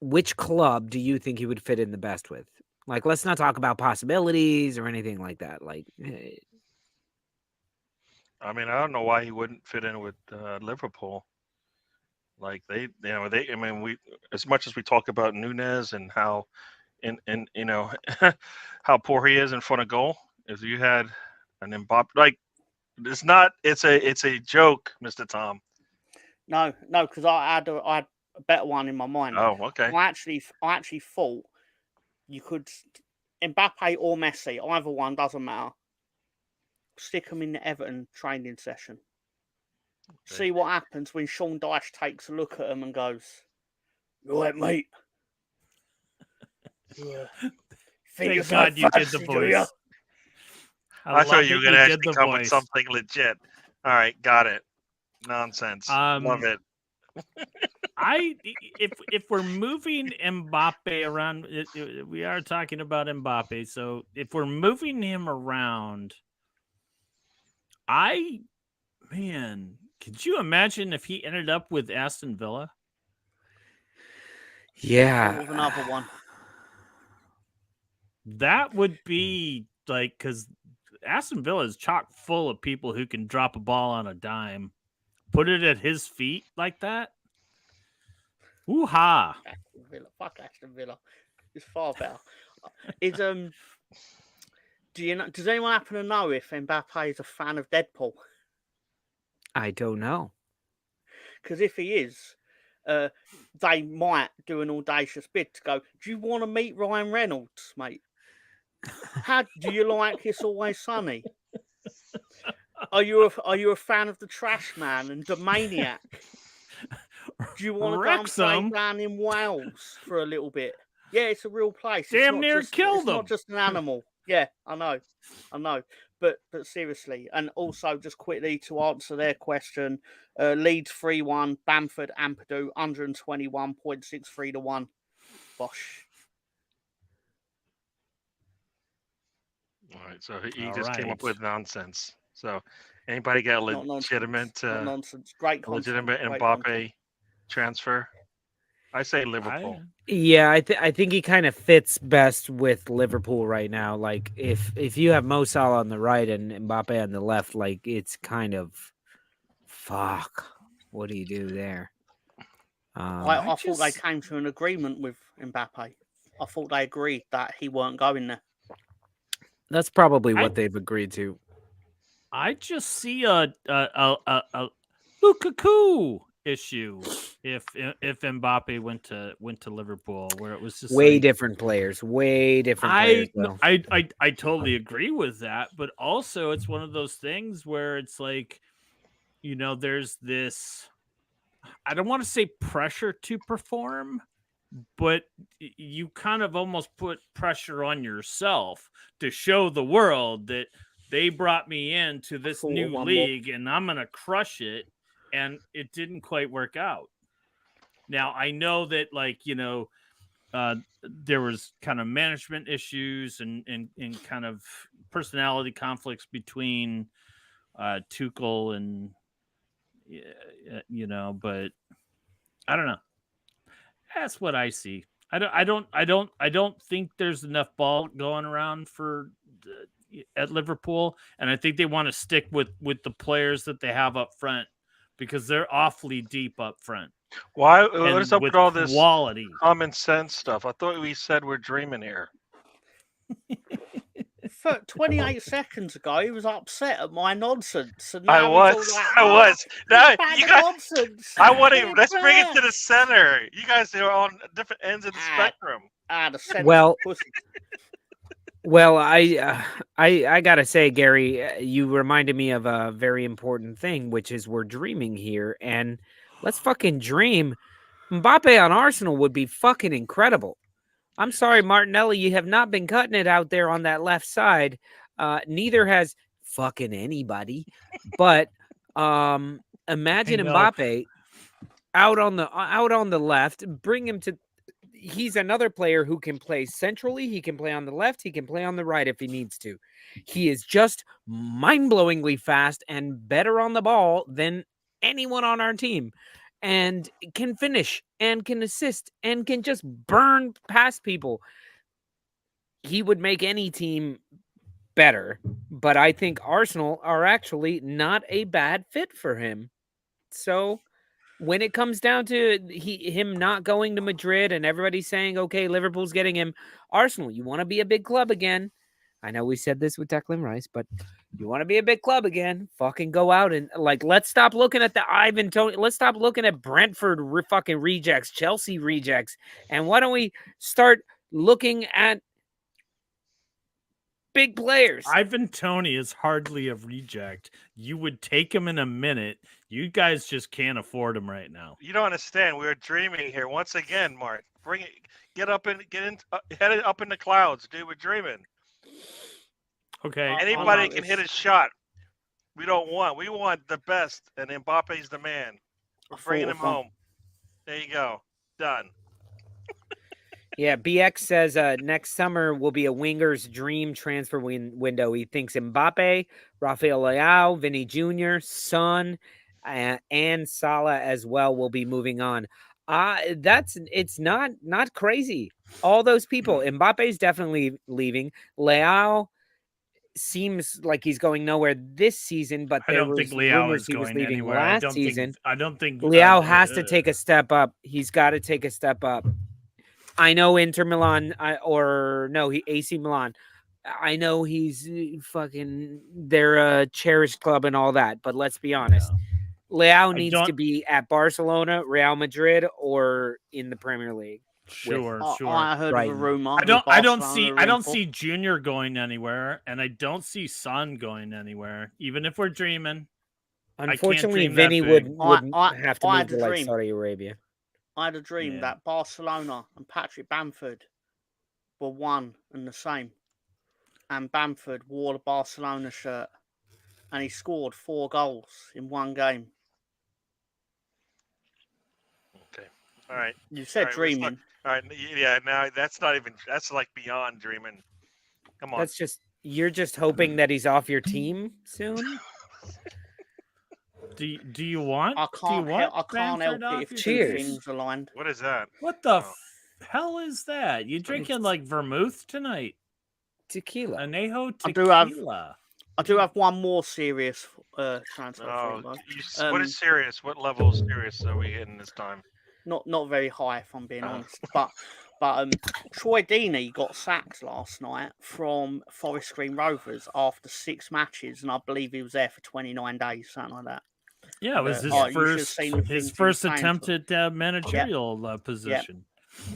Which club do you think he would fit in the best with? Like, let's not talk about possibilities or anything like that. Like, I mean, I don't know why he wouldn't fit in with Liverpool. Like we as much as we talk about Nunez and how, how poor he is in front of goal. If you had an Mbappe, like It's not. It's a joke, Mr. Tom. No, because I had a better one in my mind. Oh, okay. I actually thought you could Mbappe or Messi, either one doesn't matter. Stick them in the Everton training session. Okay. See what happens when Sean Dyche takes a look at them and goes, "Right, mate. Thank God you did the voice. I thought you were going to did actually come with something legit. All right, got it. Nonsense. Love it. If we're moving Mbappe around, we are talking about Mbappe. So if we're moving him around, could you imagine if he ended up with Aston Villa? Yeah, with another one. That would be like, because Aston Villa is chock full of people who can drop a ball on a dime, put it at his feet like that. Woo-ha. Aston Villa. Fuck Aston Villa. It's far better. Do you know? Does anyone happen to know if Mbappe is a fan of Deadpool? I don't know. Because if he is, they might do an audacious bid to go, do you want to meet Ryan Reynolds, mate? How do you like It's Always Sunny? Are you a fan of The Trash Man and The Maniac? Do you want to go and play down in Wales for a little bit? Yeah, it's a real place. Damn near killed them. It's not just an animal. Yeah, I know. But seriously, and also just quickly to answer their question, Leeds 3-1, Bamford, Ampadu 121.63 to 1. Bosh. All right, so he just came up with nonsense. So anybody got legitimate nonsense? Great content. Legitimate Mbappe transfer? I say Liverpool. Yeah, I think he kind of fits best with Liverpool right now. Like if you have Mo Salah on the right and Mbappe on the left, like it's kind of fuck. What do you do there? I thought they came to an agreement with Mbappe. I thought they agreed that he weren't going there. That's probably what they've agreed to. I just see a Lukaku issue if Mbappe went to Liverpool, where it was just way different players. I totally agree with that, but also it's one of those things where it's like, you know, there's this, I don't want to say pressure to perform, but you kind of almost put pressure on yourself to show the world that they brought me into this new league and I'm going to crush it. And it didn't quite work out. Now, I know that, like, you know, there was kind of management issues and kind of personality conflicts between Tuchel and, you know, but I don't know. That's what I see. I don't think there's enough ball going around at Liverpool, and I think they want to stick with the players that they have up front, because they're awfully deep up front. Why? What is up with all this quality common sense stuff? I thought we said we're dreaming here. 28 seconds ago, he was upset at my nonsense. And I was. Now, you guys, nonsense. I want to. Let's bring it to the center. You guys are on different ends of the spectrum. The center. Well, I gotta say, Gary, you reminded me of a very important thing, which is we're dreaming here, and let's fucking dream. Mbappe on Arsenal would be fucking incredible. I'm sorry, Martinelli, you have not been cutting it out there on that left side. Neither has fucking anybody. But imagine Mbappe out on the left. Bring him to. He's another player who can play centrally. He can play on the left. He can play on the right if he needs to. He is just mind-blowingly fast and better on the ball than anyone on our team, and can finish and can assist and can just burn past people. He would make any team better, but I think Arsenal are actually not a bad fit for him. So when it comes down to him not going to Madrid and everybody saying, okay, Liverpool's getting him, Arsenal, you want to be a big club again, I know we said this with Declan Rice, but you want to be a big club again, fucking go out and let's stop looking at the Ivan Tony. Let's stop looking at Brentford fucking rejects, Chelsea rejects. And why don't we start looking at big players? Ivan Tony is hardly a reject. You would take him in a minute. You guys just can't afford him right now. You don't understand. We're dreaming here once again, Mark. Bring it. Get up and head it up in the clouds, dude. We're dreaming. Okay. Anybody can hit a shot. We want the best, and Mbappe's the man. We're bringing him home. There you go. Done. Yeah, BX says next summer will be a winger's dream transfer window. He thinks Mbappe, Rafael Leao, Vinny Jr., Son, and Salah as well will be moving on. It's not crazy. All those people. Mbappe's definitely leaving. Leao seems like he's going nowhere this season, but I don't think Leao is going anywhere. Last season. I don't think Leao has to take a step up. He's got to take a step up. I know Inter Milan AC Milan. I know he's they're a cherished club and all that, but let's be honest. Yeah. Leao needs to be at Barcelona, Real Madrid, or in the Premier League. Sure. I heard of a rumor. I don't see Junior going anywhere, and I don't see Son going anywhere. Even if we're dreaming, unfortunately, Vinny would have to move to Saudi Arabia. I had a dream that Barcelona and Patrick Bamford were one and the same, and Bamford wore the Barcelona shirt, and he scored 4 goals in one game. Okay. All right. You said dreaming. All right. Yeah. Now that's like beyond dreaming. Come on. You're just hoping that he's off your team soon. Do you want? I can't help it if two things aligned. What is that? What the hell is that? You drinking like vermouth tonight? Tequila. Anejo tequila. I do have one more serious transfer. What is serious? What level of serious are we hitting this time? Not very high, if I'm being honest. But Troy Deeney got sacked last night from Forest Green Rovers after 6 matches, and I believe he was there for 29 days, something like that. Yeah, it was his first attempt at managerial position.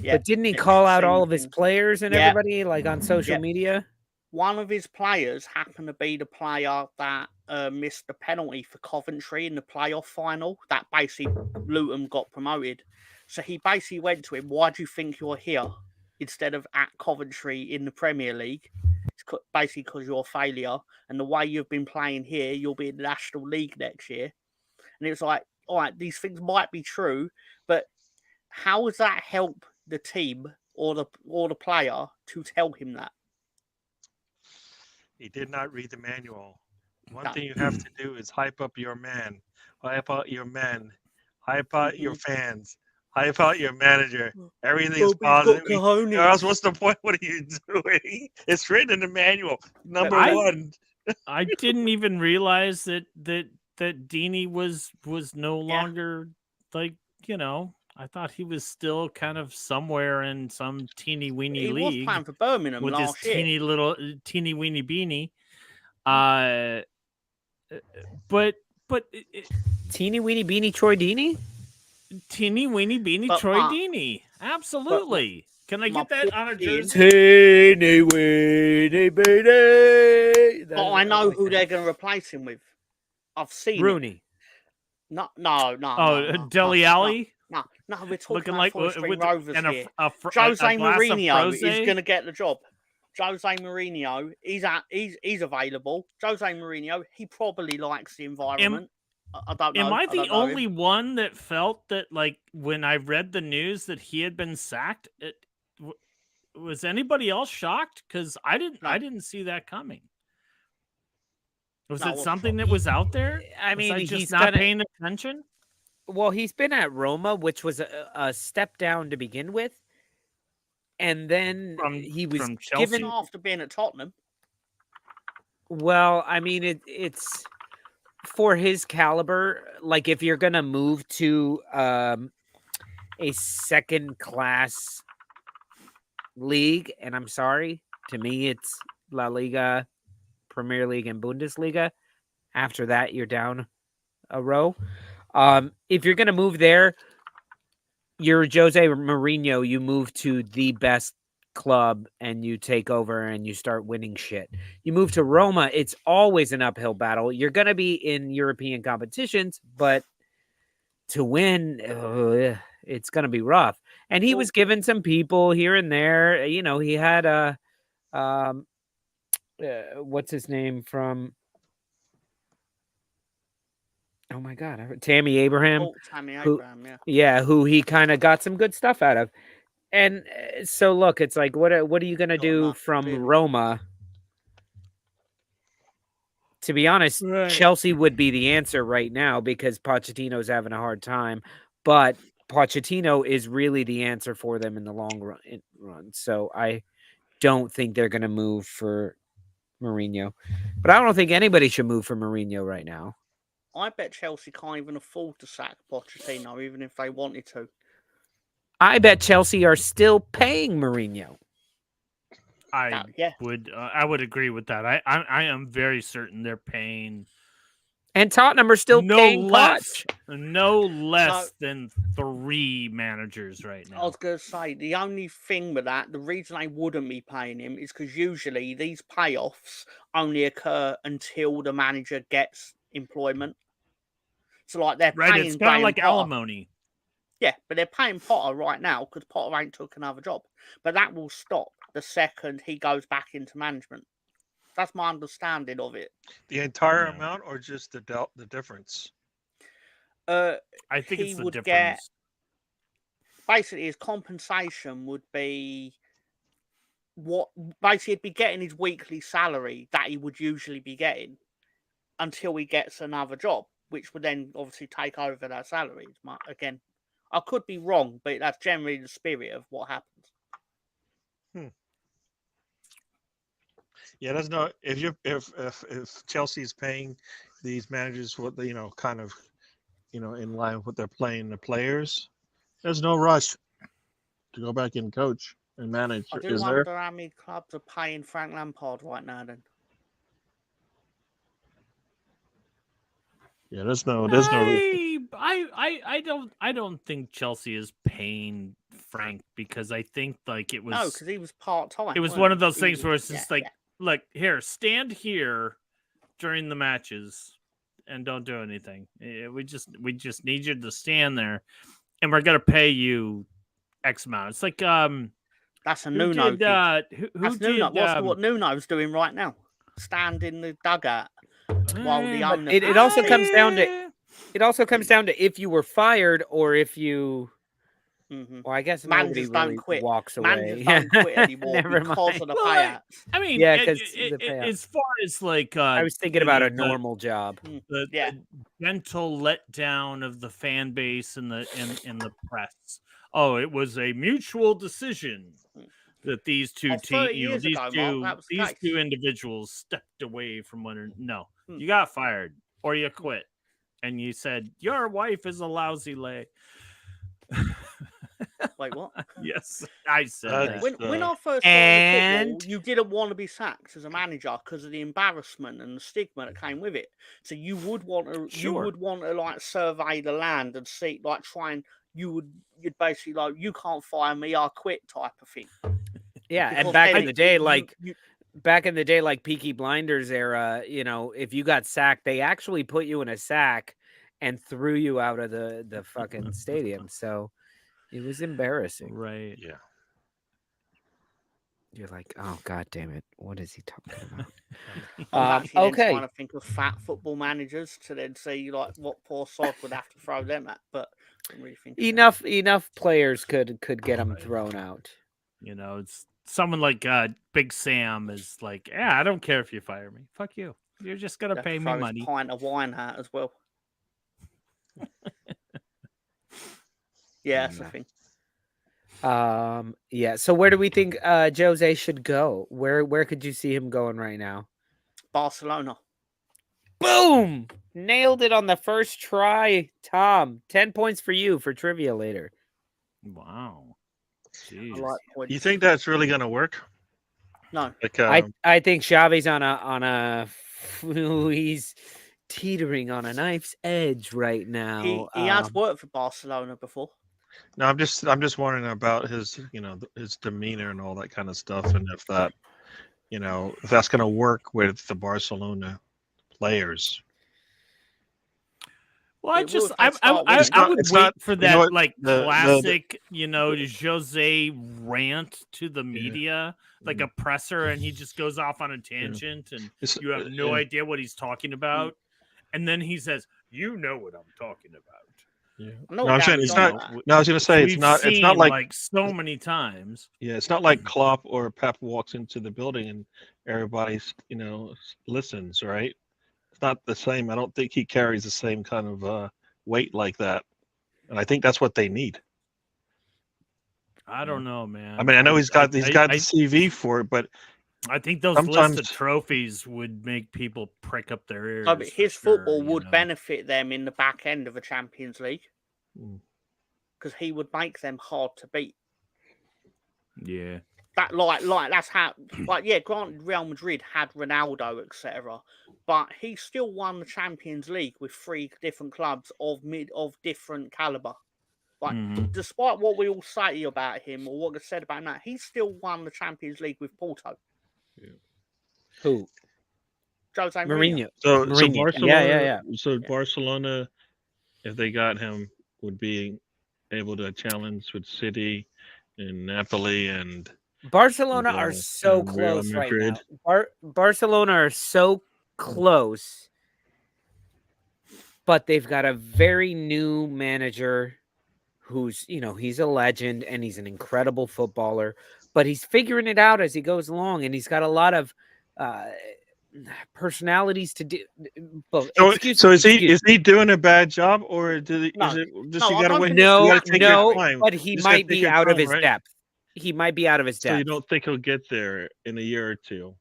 Yeah. But didn't he call out all of his players and everybody on social media? One of his players happened to be the player that missed the penalty for Coventry in the playoff final. That basically Luton got promoted. So he basically went to him, why do you think you're here instead of at Coventry in the Premier League? It's basically because you're a failure. And the way you've been playing here, you'll be in the National League next year. And it was like, all right, these things might be true, but how does that help the team or the player to tell him that? He did not read the manual. One thing you have to do is hype up your man, hype out your men, hype out your fans, hype out your manager. Everything's positive. Charles, what's the point? What are you doing? It's written in the manual. Number 1. I didn't even realize that Deeney was no longer I thought he was still kind of somewhere in some teeny weeny league. He was playing for Birmingham with last his year. teeny weeny beanie. But teeny weeny beanie Troy Deeney? Teeny weeny beanie Troy Deeney. Absolutely. Can I get that on a jersey? Teeny weeny beanie. But I know who they're going to replace him with. I've seen Rooney. No. Dele Alli? No, we're talking about Forest Green Rovers here. Jose a Mourinho is going to get the job. Jose Mourinho, he's available. Jose Mourinho, he probably likes the environment. I don't know. Am I the only one that felt that, when I read the news that he had been sacked, was anybody else shocked? Because I didn't see that coming. Was it something that was out there? I mean, he's not paying attention. Well, he's been at Roma, which was a step down to begin with, and then he was given after being at Tottenham. Well, I mean, it's for his caliber. Like, if you're gonna move to a second class league, and I'm sorry, to me, La Liga, Premier League, and Bundesliga. After that, you're down a row. If you're going to move there, you're Jose Mourinho. You move to the best club and you take over and you start winning shit. You move to Roma, it's always an uphill battle. You're going to be in European competitions, but to win, it's going to be rough. And he was given some people here and there. You know, he had what's his name from? Oh my God, Tammy Abraham. Oh, Tammy Abraham, yeah, who he kind of got some good stuff out of. And so look, it's like, what are you gonna do from Roma? To be honest, Chelsea would be the answer right now because Pochettino's having a hard time, but Pochettino is really the answer for them in the long run. So I don't think they're gonna move for Mourinho, but I don't think anybody should move for Mourinho right now. I bet Chelsea can't even afford to sack Pochettino, even if they wanted to. I bet Chelsea are still paying Mourinho. I would agree with that. I am very certain they're paying. And Tottenham are still paying no less than 3 managers right now. I was going to say, the only thing with that, the reason they wouldn't be paying him is because usually these payoffs only occur until the manager gets employment. So, like, they're paying it's kind of like alimony. Yeah, but they're paying Potter right now because Potter ain't took another job. But that will stop the second he goes back into management. That's my understanding of it. The entire amount, or just the difference? I think it's the difference. Basically, his compensation would be basically he'd be getting his weekly salary that he would usually be getting until he gets another job, which would then obviously take over that salary. Again, I could be wrong, but that's generally the spirit of what happens. Yeah, that's no. If Chelsea's paying these managers what they kind of in line with what they're playing the players, there's no rush to go back and coach and manage. I do wonder how many clubs are paying Frank Lampard right now. Then. Yeah, there's no. I don't think Chelsea is paying Frank because I think like it was because he was part-time. It was one of those things where it's just look here, stand here during the matches and don't do anything. We just need you to stand there, and we're gonna pay you X amount. It's like that's a Nuno. Who that's did Nuno. What Nuno's doing right now? Stand in the dugout. While the owner it also comes down to if you were fired or if you. Mm-hmm. Well, I guess managers nobody really don't quit. walks away. Managers don't quit anymore because of the payouts. I mean, because as far as like, I was thinking about a normal job. The gentle letdown of the fan base and the press. Oh, it was a mutual decision that these two teams, these two individuals stepped away from one another. No, you got fired or you quit, and you said your wife is a lousy lay. Wait, what? Yes, I said that. When I first started football, you didn't want to be sacked as a manager because of the embarrassment and the stigma that came with it. So you would want to, like survey the land and see, like you'd basically like, you can't fire me, I'll quit type of thing. Yeah, because and back in the day, like Peaky Blinders era, if you got sacked, they actually put you in a sack and threw you out of the fucking stadium. So it was embarrassing. Right. Yeah. You're like, oh, God damn it. What is he talking about? I was actually trying to think of fat football managers to then see like what poor sod would have to throw them at, but I didn't really think enough players could get them thrown out. It's someone like Big Sam is like, I don't care if you fire me. Fuck you. You're just going to pay me money. A pint of wine hat as well. Yeah, that's the thing. Yeah. So where do we think Jose should go? Where could you see him going right now? Barcelona. Boom! Nailed it on the first try, Tom. 10 points for you for trivia later. Wow. You think that's really going to work? No. Like, I think Xavi's on a he's teetering on a knife's edge right now. He has worked for Barcelona before. no, I'm just wondering about his, his demeanor and all that kind of stuff, and if that, if that's going to work with the Barcelona players. Well, I It will just if they start I winning. would It's wait not- for you know that what? like The- classic, Jose rant to the media, like a presser, and he just goes off on a tangent, and It's- you have no yeah. idea what he's talking about, and then he says, "You know what I'm talking about." Yeah. I'm not No, I'm down saying with it's John not. on that. No, I was going to say We've it's not. seen It's not like so many times. yeah, it's not like Klopp or Pep walks into the building and everybody's listens, right? It's not the same. I don't think he carries the same kind of weight like that, and I think that's what they need. I don't know, man. I mean, I know he's got the I CV for it, but I think those sometimes- lists of trophies would make people prick up their ears. No, but for his sure, football you would know? benefit them in the back end of a Champions League Mm. because he would make them hard to beat. Yeah. That like that's how. Like yeah, granted, Real Madrid had Ronaldo, etc., but he still won the Champions League with 3 different clubs of different caliber. Like, Mhm. despite what we all say about him or what was said about him, that he still won the Champions League with Porto. Who? Jose Mourinho. Mourinho. So Mourinho. Barcelona, Yeah. So Barcelona, if they got him, would be able to challenge with City and Napoli and Barcelona are Yeah, so and Real close right now. Madrid. Barcelona are so close, but they've got a very new manager who's, he's a legend and he's an incredible footballer, but he's figuring it out as he goes along, and he's got a lot of personalities to do. But So is he doing a bad job, or No. is it just No, you I got to don't wait? think you No, gotta take your no, time. but You he just gotta might take be your out of time, his right? depth. He might be out of his So depth. you don't think he'll get there in a year or two?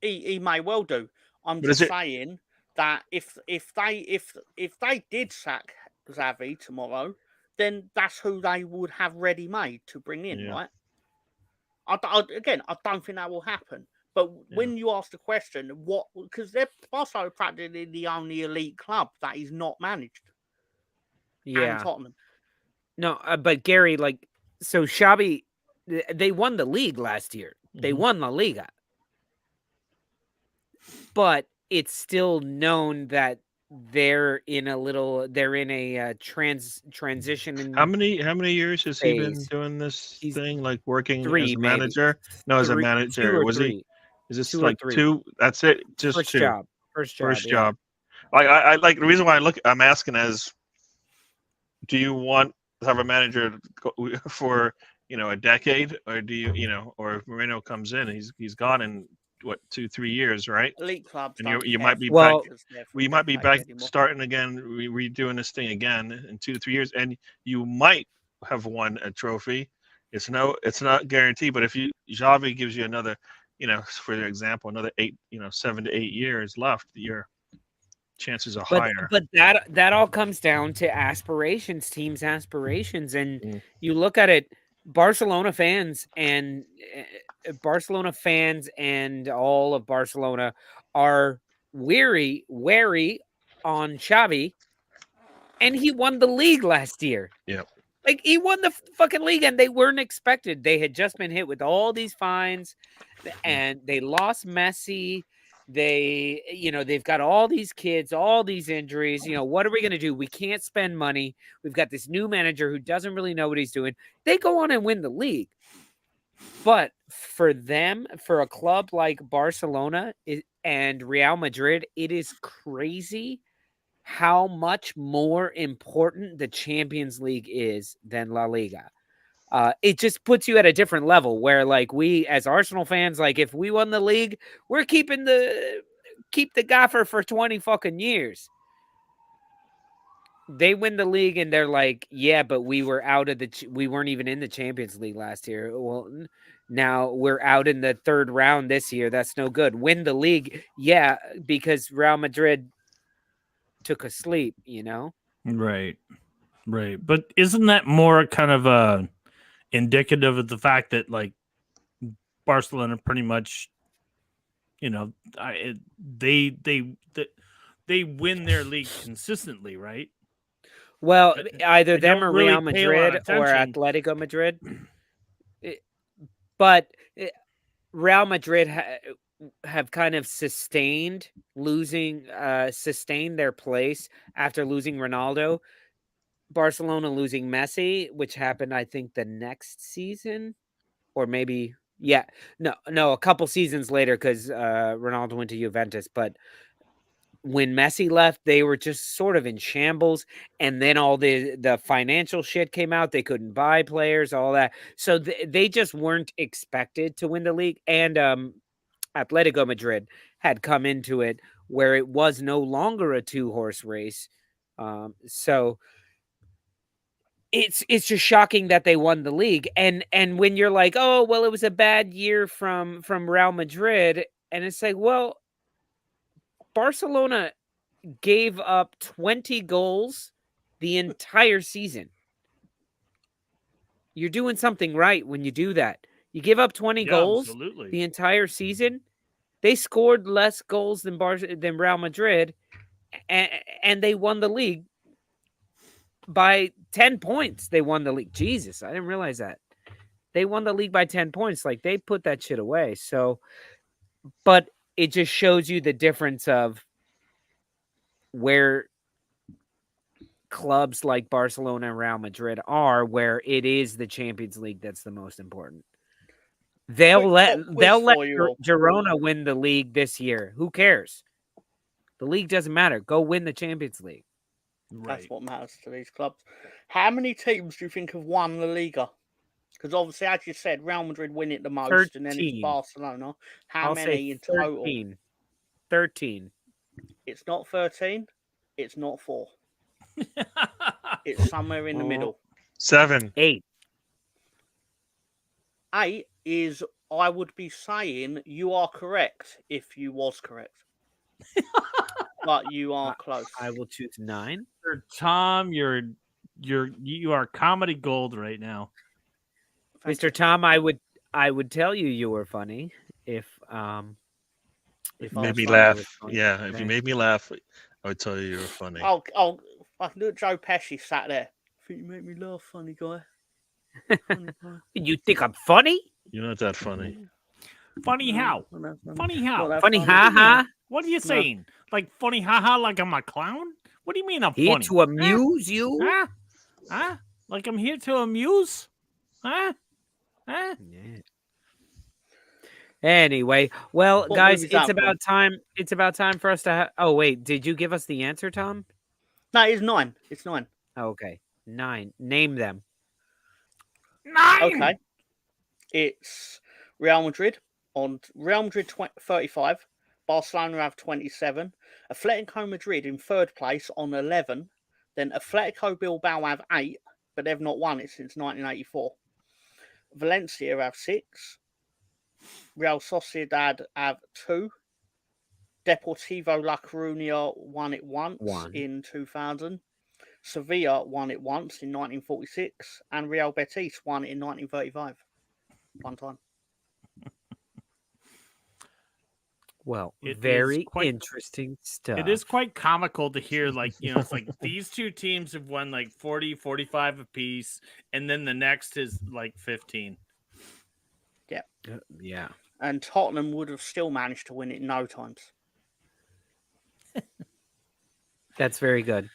He may well do. I'm But is just it- saying that if they did sack Xavi tomorrow, then that's who they would have ready made to bring in, Yeah. right? I don't think that will happen. But when you ask the question, what, because they're Barcelona practically the only elite club that is not managed. And Yeah. Tottenham. No, but Gary, so Xavi, they won the league last year. They Mhm. won La Liga. But it's still known that they're in a transition. In How many years has he been phase. doing this He's thing, like working 3, as a maybe. manager? No, as a 2 manager. or Was 3. he? Is this 2 or like 3. 2? That's it. Just First 2. job. First job. First yeah. job. Like I like the reason why I'm asking is, do you want to have a manager for a decade, or do or if Moreno comes in, he's gone in what 2-3 years, right? Elite clubs. And don't you care might be for back- managers there for We a might be decade back anymore. starting again, redoing this thing again in 2-3 years, and you might have won a trophy. It's not guaranteed, but if Xavi gives you another, for example, another 7 to 8 years left, your chances are higher. But that all comes down to aspirations, teams' aspirations, and Mm. you look at it. Barcelona fans and all of Barcelona are wary on Xavi, and he won the league last year. Yep. Like, he won the fucking league, and they weren't expected. They had just been hit with all these fines, and they lost Messi. They've got all these kids, all these injuries. What are we going to do? We can't spend money. We've got this new manager who doesn't really know what he's doing. They go on and win the league. But for them, for a club like Barcelona and Real Madrid, it is crazy how much more important the Champions League is than La Liga. It just puts you at a different level where, we as Arsenal fans, if we won the league, we're keep the gaffer for 20 fucking years. They win the league and they're like, yeah, but we were we weren't even in the Champions League last year. Well, now we're out in the third round this year. That's no good. Win the league. Yeah, because Real Madrid took a sleep, Right. But isn't that more kind of indicative of the fact that Barcelona pretty much, they win their league consistently, right? Well, either I them don't or really Real pay a lot Madrid of or attention. Atletico Madrid. But Real Madrid have kind of sustained their place after losing Ronaldo. Barcelona losing Messi, which happened, I think, the next season, or maybe, a couple seasons later because Ronaldo went to Juventus. But when Messi left, they were just sort of in shambles, and then all the financial shit came out. They couldn't buy players, all that. So they just weren't expected to win the league. And Atletico Madrid had come into it where it was no longer a 2-horse race. So it's just shocking that they won the league. And when you're like, oh, well, it was a bad year from Real Madrid, and it's like, well, Barcelona gave up 20 goals the entire season. You're doing something right when you do that. You give up 20 goals absolutely. the entire season. They scored less goals than Real Madrid, and they won the league by 10 points. They won the league. Jesus, I didn't realize that. They won the league by 10 points. Like, they put that shit away. So, but it just shows you the difference of where clubs like Barcelona and Real Madrid are, where it is the Champions League that's the most important. They'll let Girona win the league this year. Who cares? The league doesn't matter. Go win the Champions League. Right. That's what matters to these clubs. How many teams do you think have won La Liga? Because obviously, as you said, Real Madrid win it the most, 13. and then it's Barcelona. How I'll many say in total? 13. It's not 13. It's not 4. It's somewhere in the middle. 7. 8. 8 is, I would be saying, you are correct if you was correct. But you are close. I will choose 9. Tom, you are comedy gold right now. Mr. Tom, I would tell you were funny if you made me laugh. Yeah, if you made me laugh, I would tell you were funny. Oh, I can do it. Joe Pesci sat there. I think you make me laugh, funny guy. Funny guy. You think I'm funny? You're not that funny. Funny how? Funny how? Funny ha-ha? What are you saying? Like funny ha-ha like I'm a clown? What do you mean I'm here funny? To amuse you? Huh? Like I'm here to amuse? Huh? Yeah. Anyway, well, guys, it's about time. It's about time for us to. Oh wait, did you give us the answer, Tom? No, it's 9. It's 9. Okay, 9. Name them. 9. Okay. It's Real Madrid 35. Barcelona have 27. Atletico Madrid in 3rd place on 11. Then Atletico Bilbao have 8, but they've not won it since 1984. Valencia have 6. Real Sociedad have 2. Deportivo La Coruña won it once in 2000. Sevilla won it once in 1946. And Real Betis won it in 1935. One time. Well, very interesting stuff. It is quite comical to hear, like, it's like these two teams have won like 40, 45 apiece, and then the next is like 15. Yeah. Yeah. And Tottenham would have still managed to win it in no times. That's very good.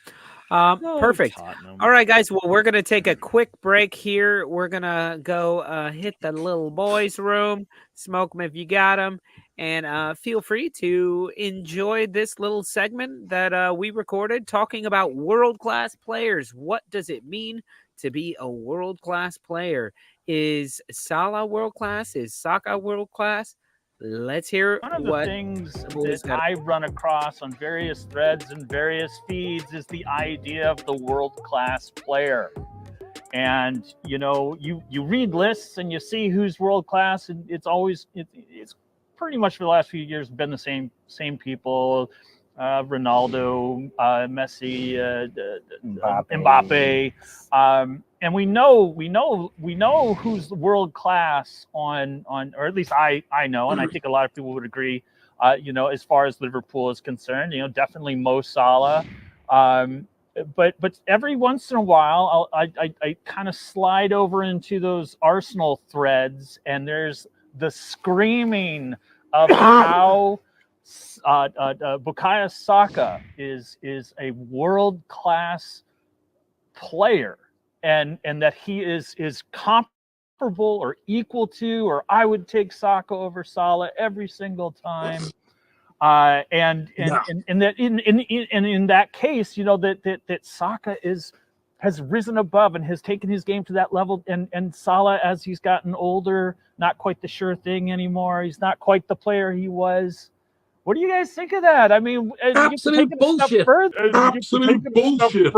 Perfect. Tottenham. All right, guys. Well, we're going to take a quick break here. We're going to go hit the little boys' room, smoke them if you got them, and feel free to enjoy this little segment that we recorded talking about world-class players. What does it mean to be a world-class player? Is Salah world-class? Is Saka world-class? Let's hear one of the things that I run across on various threads and various feeds is the idea of the world-class player. And, you read lists and you see who's world-class, and it's pretty much for the last few years been the same people, Ronaldo, Messi, Mbappe. and we know who's world class on, or at least I know, and I think a lot of people would agree. As far as Liverpool is concerned, definitely Mo Salah. But every once in a while, I kind of slide over into those Arsenal threads, and there's the screaming of how Bukayo Saka is a world class player, and that he is comparable or equal to, or I would take Saka over Salah every single time. And that in that case, that Saka has risen above and has taken his game to that level, and Salah, as he's gotten older, not quite the sure thing anymore. He's not quite the player he was. What do you guys think of that? I mean, absolute bullshit. Absolute bullshit.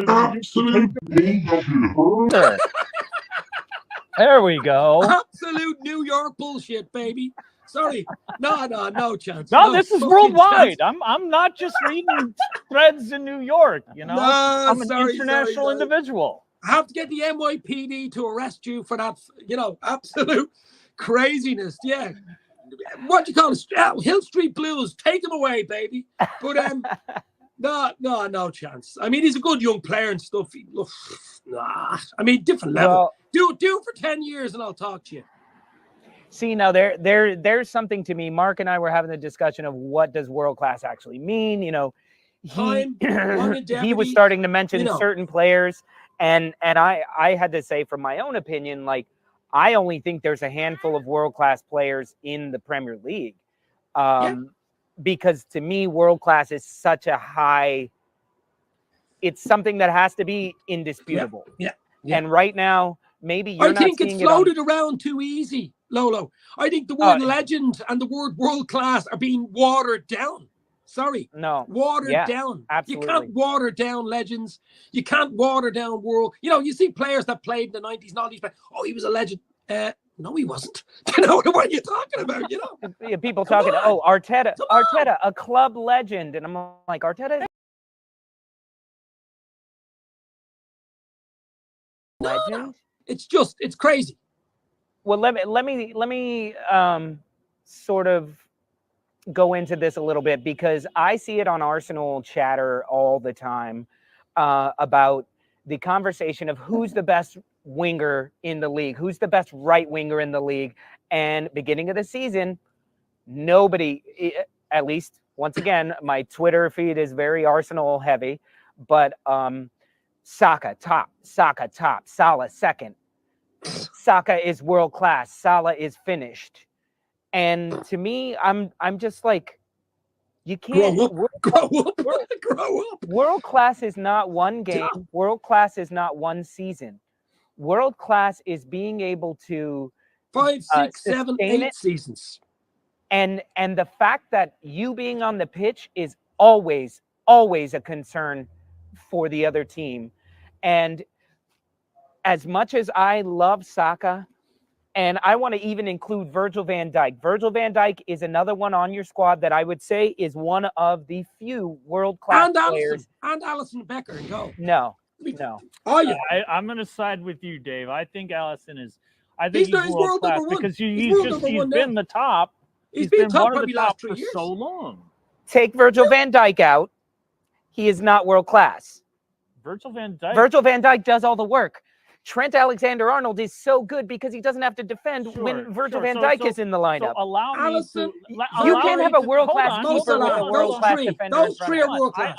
Absolute bullshit. There we go. Absolute New York bullshit, baby. Sorry, no chance. No, this is worldwide. Chance. I'm not just reading threads in New York. I'm an international individual. I have to get the NYPD to arrest you for that. Absolute craziness. Yeah. What do you call it? Hill Street Blues. Take him away, baby. But no chance. I mean, he's a good young player and stuff. I mean, different level. Well, do it for 10 years and I'll talk to you. See, now there's something to me. Mark and I were having a discussion of what does world class actually mean. He was starting to mention certain players, and I had to say, from my own opinion, like, I only think there's a handful of world class players in the Premier League, because to me, world class is such a high. It's something that has to be indisputable. Yeah. And right now, maybe you're I think it's floated around too easy, Lolo. I think the word legend and the word world class are being watered down. Sorry. No. Watered down. Absolutely. You can't water down legends. You can't water down world. You see players that played in the 90s, not these players. Oh, he was a legend. No, he wasn't. What you're talking about, People talking, Arteta, a club legend. And I'm like, Arteta? Legend? No. It's crazy. Well, let me sort of go into this a little bit, because I see it on Arsenal chatter all the time about the conversation of who's the best winger in the league, who's the best right winger in the league. And beginning of the season, nobody, at least once again, my Twitter feed is very Arsenal heavy, but Saka top, Salah second. Saka is world class. Salah is finished. And to me, I'm just like, you can't grow up. World class is not one game. Yeah. World class is not one season. World class is being able to 5, 6, 7, 8 seasons. And the fact that you being on the pitch is always a concern for the other team. And as much as I love Saka, and I want to even include Virgil van Dijk. Virgil van Dijk is another one on your squad that I would say is one of the few world-class players. And Alisson Becker and go. No. Oh, yeah. I'm going to side with you, Dave. I think Alisson is. I think he's world-class because he's been the top. He's been top one of the top for years. So long. Take Virgil van Dijk out. He is not world-class. Virgil van Dijk does all the work. Trent Alexander-Arnold is so good because he doesn't have to defend when Virgil van Dijk is in the lineup. So allow me to, you can't have a world-class keeper with a world-class defender. Those three are world-class.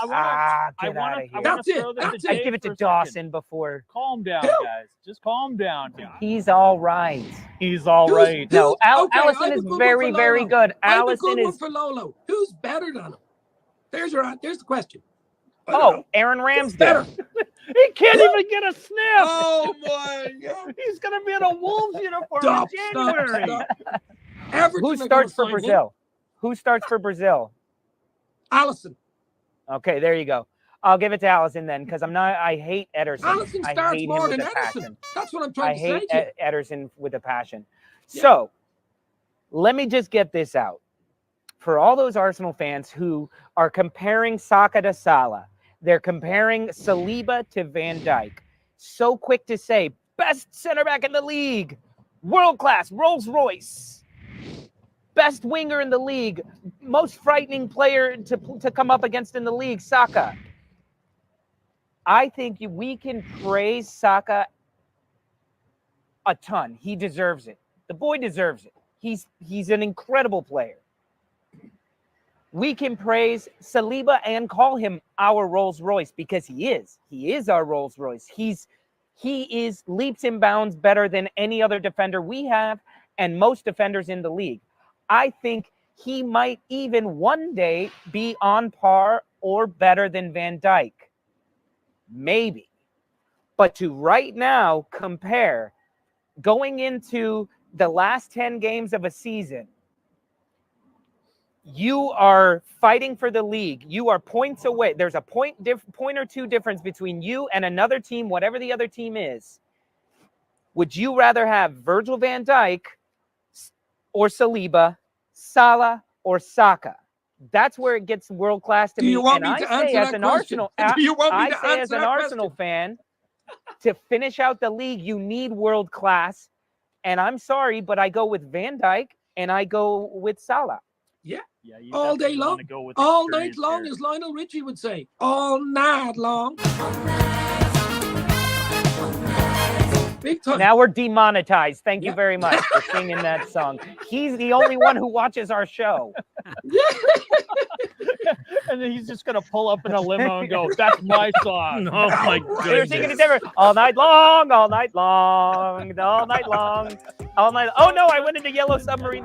Get out of here. That's it. I give it to Dawson before. Calm down, guys. Just calm down. He's all right. No, Alisson is very, very good. Alisson is for Lolo. Who's better than him? There's the question. Aaron Ramsdale. Better. He can't even get a sniff. Oh my God! He's gonna be in a Wolves uniform in January. Stop. Who starts for Brazil? Who starts for Brazil? Alisson. Okay, there you go. I'll give it to Alisson then, because I hate Ederson. Alisson starts more than Ederson. That's what I'm trying to say. I hate Ederson with a passion. Yeah. So let me just get this out. For all those Arsenal fans who are comparing Saka to Salah, they're comparing Saliba to Van Dijk. so quick to say, best center back in the league, world class, Rolls Royce, best winger in the league, most frightening player to come up against in the league, Saka. I think we can praise Saka a ton. He deserves it. The boy deserves it. He's an incredible player. We can praise Saliba and call him our Rolls Royce because he is. He is our Rolls Royce. He is leaps and bounds better than any other defender we have and most defenders in the league. I think he might even one day be on par or better than Van Dijk. Maybe. But to right now compare going into the last 10 games of a season, you are fighting for the league. You are points away. There's a point or two difference between you and another team, whatever the other team is. Would you rather have Virgil van Dijk or Saliba, Salah or Saka? That's where it gets world class to me. Do you want and me to I say answer as that an question? Arsenal, Do you want me I to say as answer an that Arsenal fan, to finish out the league, you need world class. And I'm sorry, but I go with Van Dijk and I go with Salah. Yeah. Yeah, All day long, all night long, as Lionel Richie would say, all night long. Big time. Now we're demonetized. Thank you very much for singing that song. He's the only one who watches our show. And then he's just going to pull up in a limo and go, that's my song. Oh, my They're singing it goodness. different. All night long, all night long, all night long, all night. Oh, no, I went into Yellow Submarine.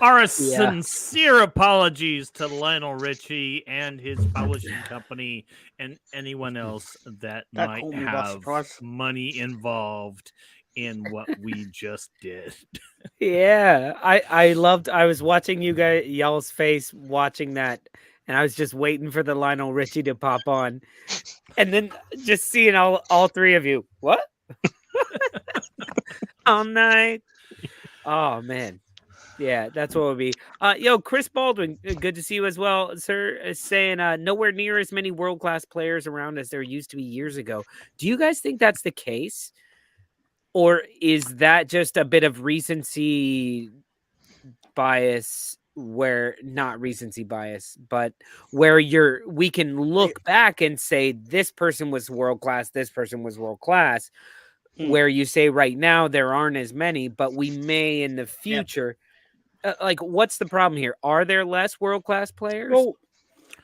Our sincere apologies to Lionel Richie and his publishing company and anyone else that might have money involved in what we just did. Yeah, I was watching y'all's face watching that, and I was just waiting for the Lionel Richie to pop on, and then just seeing all three of you. What? All night. Oh man. Yeah, that's what it would be. Yo, Chris Baldwin, good to see you as well, sir. Is saying nowhere near as many world-class players around as there used to be years ago. Do you guys think that's the case? Or is that just a bit of recency bias where not recency bias, but where we can look back and say this person was world-class, this person was world-class, where you say right now there aren't as many, but we may in the future. Like, what's the problem here? Are there less world-class players? Well,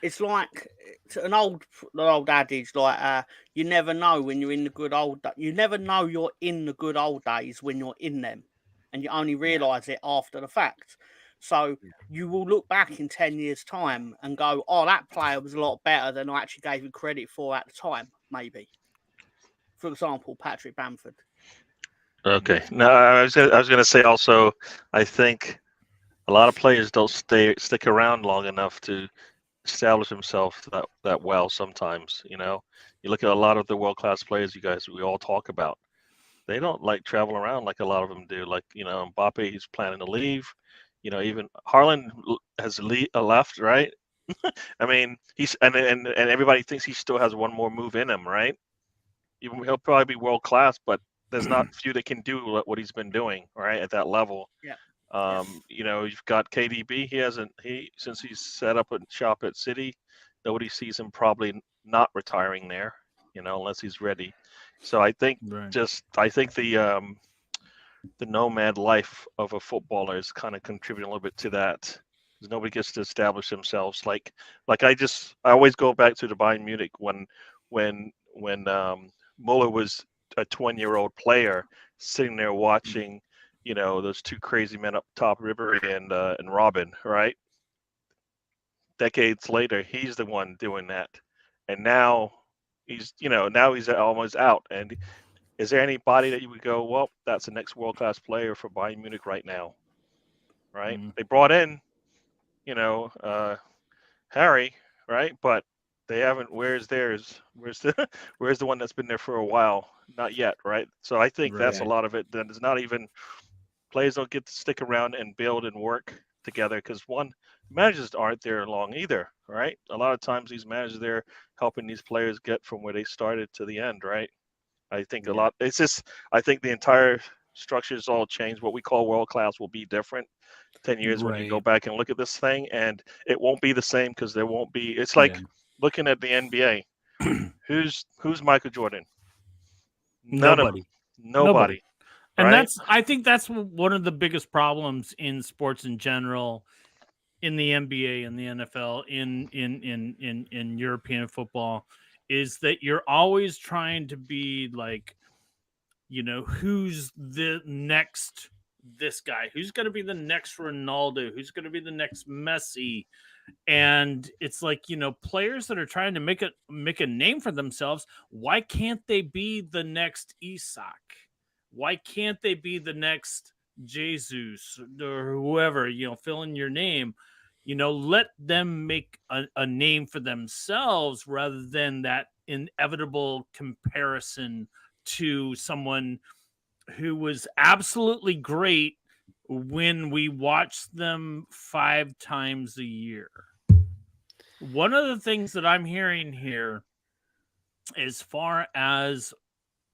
it's like an old adage, like you never know when you're in the good old. You never know you're in the good old days when you're in them, and you only realise it after the fact. So you will look back in 10 years' time and go, "Oh, that player was a lot better than I actually gave him credit for at the time." Maybe, for example, Patrick Bamford. Okay. No, I was gonna say also, I think a lot of players don't stick around long enough to establish themselves that well. Sometimes, you look at a lot of the world-class players we all talk about. They don't like travel around like a lot of them do. Like, Mbappe, he's planning to leave. Even Haaland has left, right? I mean, he's and everybody thinks he still has one more move in him, right? He'll probably be world-class, but there's not few that can do what he's been doing, right, at that level. Yeah. You've got KDB. Since he's set up a shop at City, nobody sees him probably not retiring there, unless he's ready. So I think the nomad life of a footballer is kind of contributing a little bit to that, because nobody gets to establish themselves. Like I always go back to the Bayern Munich when Muller was a 20-year-old player sitting there watching. Those two crazy men up top, Ribéry and Robin, right? Decades later, he's the one doing that, and now he's almost out. And is there anybody that you would go, well, that's the next world-class player for Bayern Munich right now, right? Mm-hmm. They brought in, Harry, right? But they haven't. Where's theirs? Where's the one that's been there for a while? Not yet, right? So I think that's a lot of it. That is not even. Players don't get to stick around and build and work together because one, managers aren't there long either, right? A lot of times these managers they're helping these players get from where they started to the end, right? I think a lot. It's just I think the entire structure is all changed. What we call world class will be different 10 years when you go Right. back and look at this thing, and it won't be the same because there won't be. It's like Yeah. looking at the NBA. Who's Michael Jordan? None of them. Nobody. And Right? I think that's one of the biggest problems in sports in general, in the NBA and the NFL, in European football, is that you're always trying to be like, who's the next this guy? Who's going to be the next Ronaldo? Who's going to be the next Messi? And it's like, players that are trying to make a name for themselves, why can't they be the next Isak? Why can't they be the next Jesus or whoever, fill in your name? Let them make a name for themselves rather than that inevitable comparison to someone who was absolutely great when we watched them 5 times a year. One of the things that I'm hearing here, as far as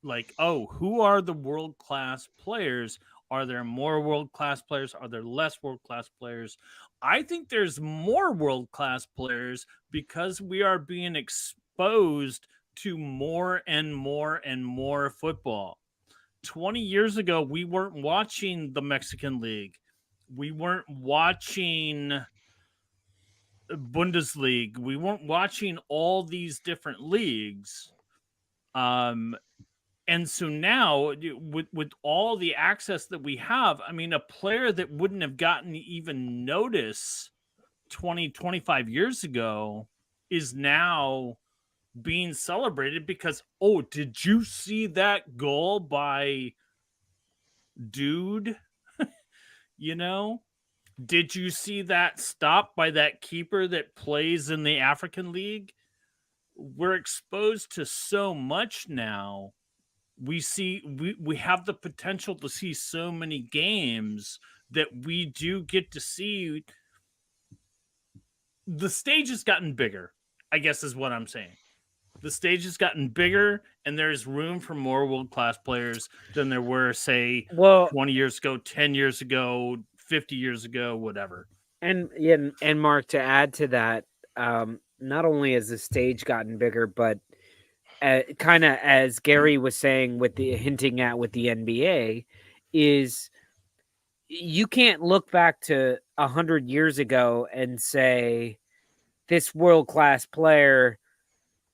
like, who are the world-class players? Are there more world-class players? Are there less world-class players? I think there's more world-class players because we are being exposed to more and more and more football. 20 years ago, we weren't watching the Mexican League. We weren't watching Bundesliga. We weren't watching all these different leagues. And so now, with all the access that we have, I mean, a player that wouldn't have gotten even notice 20, 25 years ago is now being celebrated because, did you see that goal by dude? Did you see that stop by that keeper that plays in the African League? We're exposed to so much now. We have the potential to see so many games that we do get to see. The stage has gotten bigger, I guess is what I'm saying. The stage has gotten bigger, and there's room for more world-class players than there were, say, 20 years ago, 10 years ago, 50 years ago, whatever. And Mark, to add to that, not only has the stage gotten bigger, but kind of as Gary was saying hinting at with the NBA, is you can't look back to 100 years ago and say this world-class player,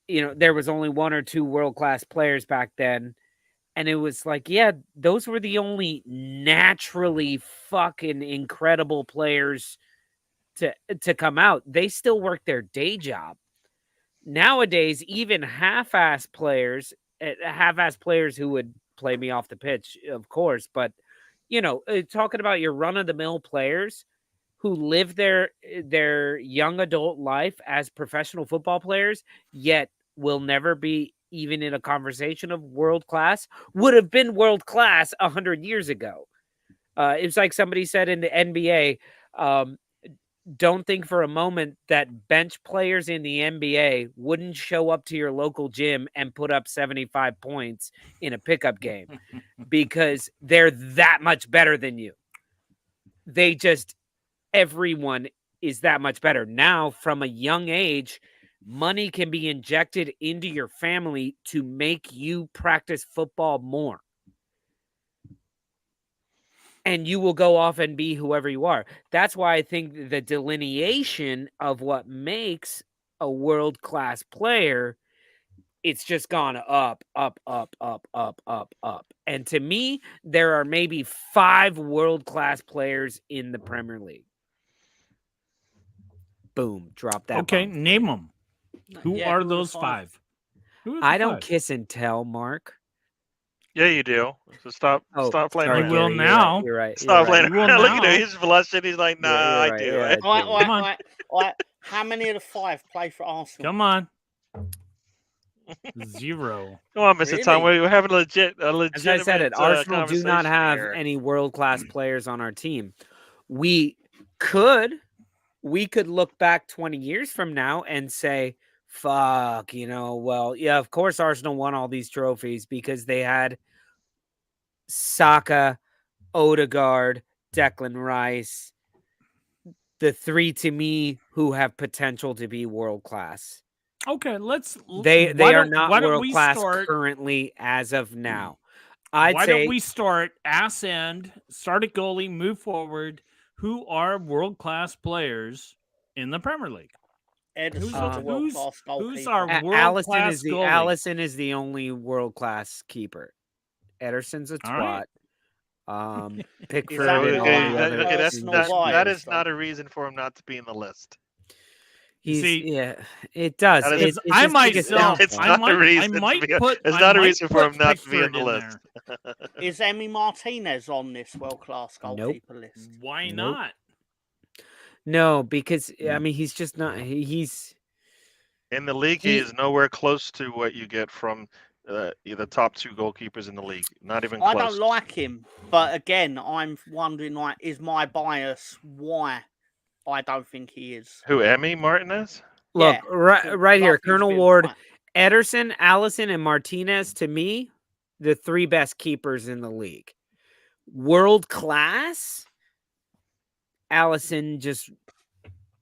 there was only 1 or 2 world-class players back then. And it was like, yeah, those were the only naturally fucking incredible players to come out. They still work their day job. Nowadays, even half-ass players who would play me off the pitch, of course, but talking about your run-of-the-mill players who live their young adult life as professional football players, yet will never be even in a conversation of world class, would have been world class 100 years ago. It's like somebody said in the NBA, don't think for a moment that bench players in the NBA wouldn't show up to your local gym and put up 75 points in a pickup game because they're that much better than you. Everyone is that much better. Now, from a young age, money can be injected into your family to make you practice football more. And you will go off and be whoever you are. That's why I think the delineation of what makes a world-class player, it's just gone up, up, up, up, up, up, up. And to me, there are maybe 5 world-class players in the Premier League. Boom, drop that. Okay, bomb. name them. Who are those 5? I don't kiss and tell, Mark. Yeah, you do. So stop playing sorry, around. will Gary, now. You're right. Stop playing You will around. Look at now. him. He's blushing. He's like, nah, Yeah, you're I do. right, I you're do. Come on. How many of the 5 play for Arsenal? Come on. 0. Come on, Mr. Tom. Really? We're having a legit. As I said it, Arsenal do not conversation have here. any world-class players on our team. We could we could look back 20 years from now and say, fuck, well, yeah, of course Arsenal won all these trophies because they had Saka, Odegaard, Declan Rice, the three to me who have potential to be world class. Okay, They are not why don't world we class start currently as of now. Why don't we start ass end, start at goalie, move forward? Who are world class players in the Premier League? Ederson's Who's- a world-class goalkeeper. who's our world Allison class is the goalie? Allison is the only world class keeper. Ederson's a All twat. right. Pickford that and all Okay, the why other. personal that bias, is not a reason for him not to be in the list. It does. That Because is- I his biggest myself, It's downfall. not a reason I to might be- put. it's I not a might reason for put him not to be in Pickford the list. there. Is Emi Martinez on this world-class goalkeeper list? Why Nope. not? No, because I mean he's just not. He's In the league, he is nowhere close to what you get from the top two goalkeepers in the league. Not even I close. don't like him, but again, I'm wondering, like, is my bias why I don't think he is? Who, Emmy Martinez? look Yeah, right here. Duffy's Colonel been Ward, fine. Ederson, Allison, and Martinez. To me, the three best keepers in the league. World class. Allison just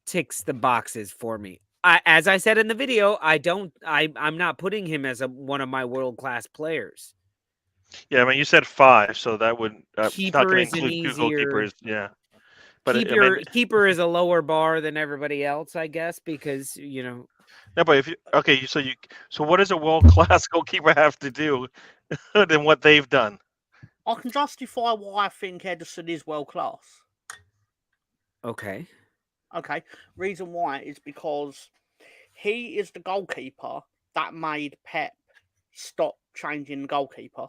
ticks the boxes for me. As I said in the video, I'm not putting him as one of my world class players. Yeah, I mean, you said 5, so that would not Keeper going to is an include two easier. goalkeepers. Yeah, but Keeper is a lower bar than everybody else, I guess, because no, but if you so what does a world class goalkeeper have to do than what they've done? I can justify why I think Ederson is world class. Okay. Okay, reason why is because he is the goalkeeper that made Pep stop changing the goalkeeper.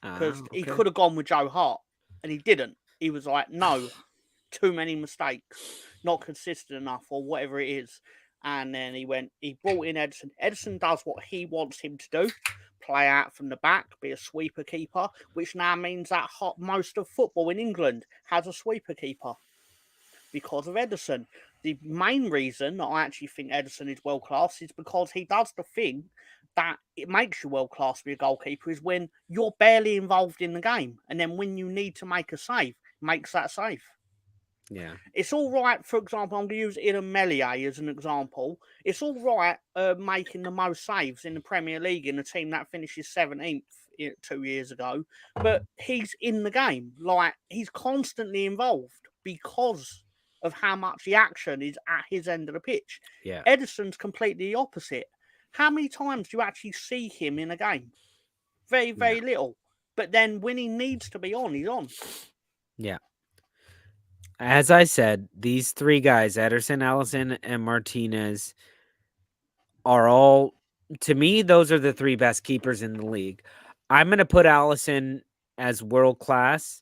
Because he could have gone with Joe Hart, and he didn't. He was like, no, too many mistakes, not consistent enough, or whatever it is. And then he brought in Ederson. Ederson does what he wants him to do, play out from the back, be a sweeper keeper, which now means that most of football in England has a sweeper keeper because of Ederson. The main reason that I actually think Ederson is world class is because he does the thing that it makes you world class be a goalkeeper is when you're barely involved in the game, and then when you need to make a save, makes that save. Yeah. It's all right, for example, I'm going to use Ian Melier as an example. It's all right making the most saves in the Premier League in a team that finishes 17th 2 years ago, but he's in the game. Like, he's constantly involved because of how much the action is at his end of the pitch. Yeah. Ederson's completely the opposite. How many times do you actually see him in a game? Very, very little. But then when he needs to be on, he's on. Yeah. As I said, these three guys, Ederson, Allison, and Martinez, are all, to me, those are the three best keepers in the league. I'm going to put Allison as world class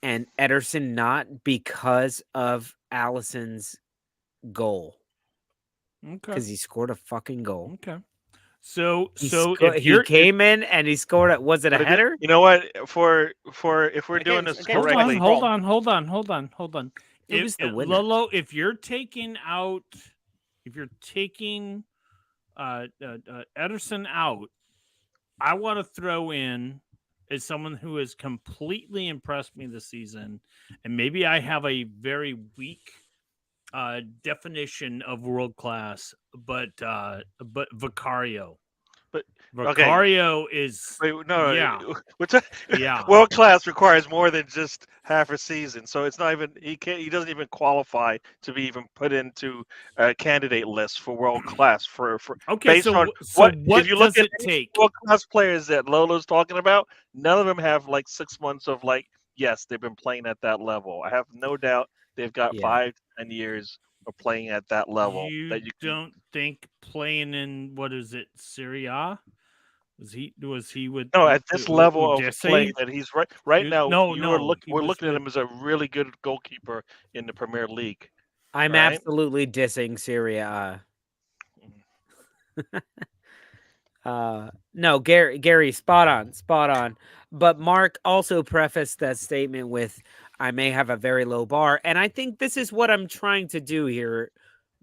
and Ederson not because of Allison's goal. Okay. Because he scored a fucking goal. Okay. So he came in and he scored it. Was it a header? You know what? For if we're doing this correctly, hold on. It was the winner. Lolo, if you're taking Ederson out, I want to throw in as someone who has completely impressed me this season, and maybe I have a very weak definition of world class, but Vicario. But Vicario is world class requires more than just half a season, so it's not even he doesn't even qualify to be even put into a candidate list for world class based on what if you look at world class players that Lolo's talking about, none of them have like 6 months of yes, they've been playing at that level. I have no doubt they've got 5 to 10 years of playing at that level. You don't think playing in Serie A? Was he with at this level of Udese? play that he's right now? We're looking at him as a really good goalkeeper in the Premier League. I'm absolutely dissing Serie A. No, Gary, spot on. But Mark also prefaced that statement with, "I may have a very low bar," and I think this is what I'm trying to do here,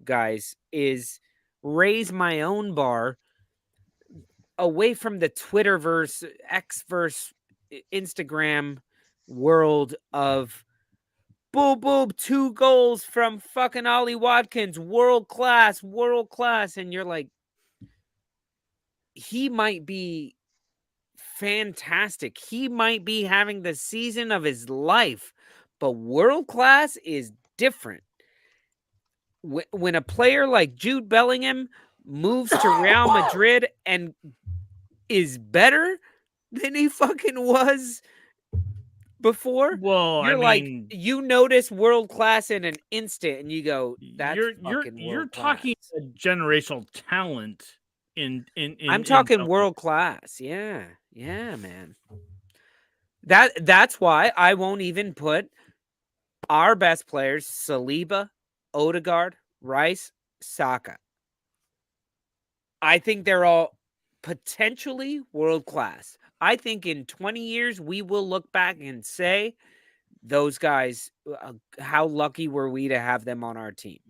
guys, is raise my own bar away from the Twitterverse, Xverse, Instagram world of boob, 2 goals from fucking Ollie Watkins, world class, and you're like, he might be fantastic. He might be having the season of his life, but world class is different. When a player like Jude Bellingham moves to Real Madrid and is better than he fucking was before, Well, you're I mean, like, you notice world class in an instant, and you go, "That's fucking you're world talking class." generational talent in I'm talking in world class. Yeah, man. That's why I won't even put our best players: Saliba, Odegaard, Rice, Saka. I think they're all potentially world class. I think in 20 years we will look back and say, those guys, how lucky were we to have them on our team?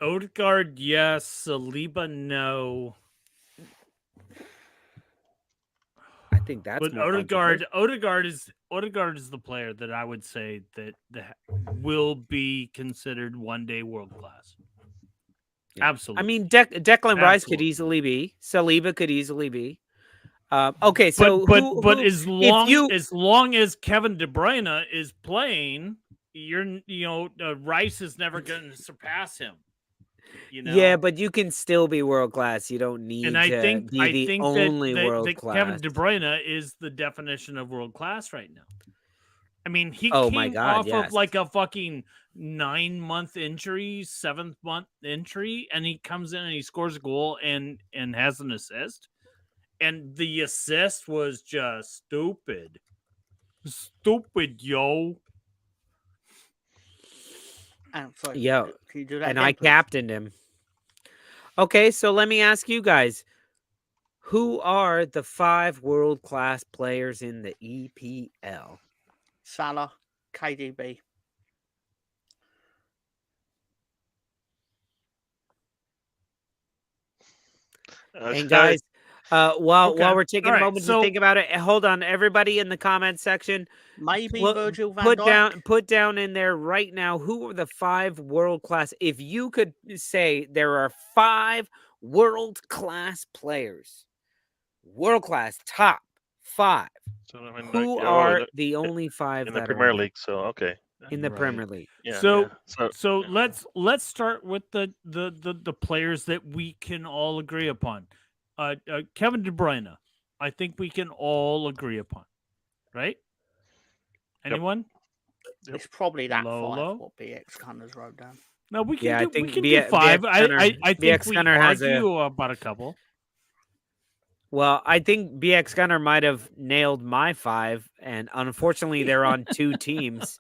Odegaard, yes. Saliba, no. I think that's But more Odegaard is the player that I would say that will be considered one day world class. Yeah. Absolutely. I mean, Declan Rice could Absolutely. easily be. Saliba could easily be. Okay, so but as long as Kevin De Bruyne is playing, Rice is never going to surpass him. Yeah, but you can still be world class. You don't need and I to think be I the think only that, world that class. Kevin De Bruyne is the definition of world class right now. I mean, he Oh my came God, off yes. of like a fucking 9-month injury, 7th-month injury, and he comes in and he scores a goal and has an assist. And the assist was just stupid. Stupid, yo. Sorry, Yo, can you do that and again, I please? captained him. Okay, so let me ask you guys, who are the 5 world-class players in the EPL? Salah, KDB. And guys, while we're taking a moment to think so about it, hold on, everybody in the comment section, Maybe Virgil van Dijk. put down in there right now, who are the 5 world-class? If you could say there are 5 world-class players, world-class, top 5, So, I mean, who are the only 5 in the that Premier are League? So okay, in the Right. Premier League? yeah. So let's start with the players that we can all agree upon. Kevin De Bruyne, I think we can all agree upon, right? Anyone? It's probably that Lolo? 5 what BX Gunners wrote down. No, we can Yeah, I do think do 5. I think BX we Gunner has argue about a couple. Well, I think BX Gunner might have nailed my 5, and unfortunately, they're on 2 teams,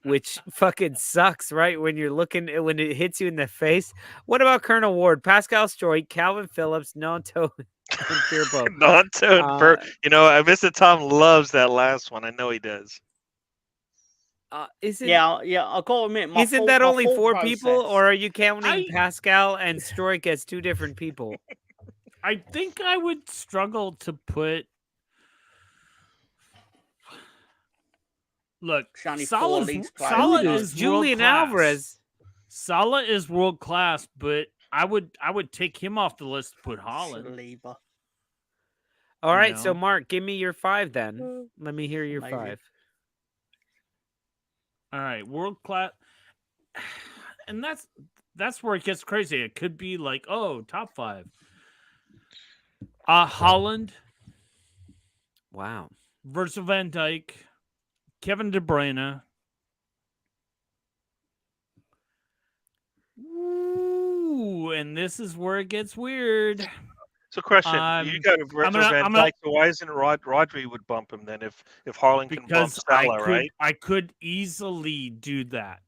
which fucking sucks, right? When it hits you in the face. What about Colonel Ward, Pascal Stroy, Calvin Phillips, Nonto, and Firpo? Nonto, Mr. Tom loves that last one. I know he does. Isn't I gotta admit, isn't that only 4 people, process- or are you counting Pascal and Stroik as 2 different people? I think I would struggle to put. Look, Salah is Julian Alvarez. Salah is world class, but I would take him off the list to put Haaland. Saliba. All right, so Mark, give me your 5 then. Let me hear your 5. All right, world class, and that's where it gets crazy. It could be like, top 5. Haaland. Wow. Virgil van Dijk. Kevin De Bruyne. Ooh, and this is where it gets weird. So, question: you got Virgil van Dijk. So why isn't Rodri would bump him then? If Haaland can bump Salah, right? I could easily do that.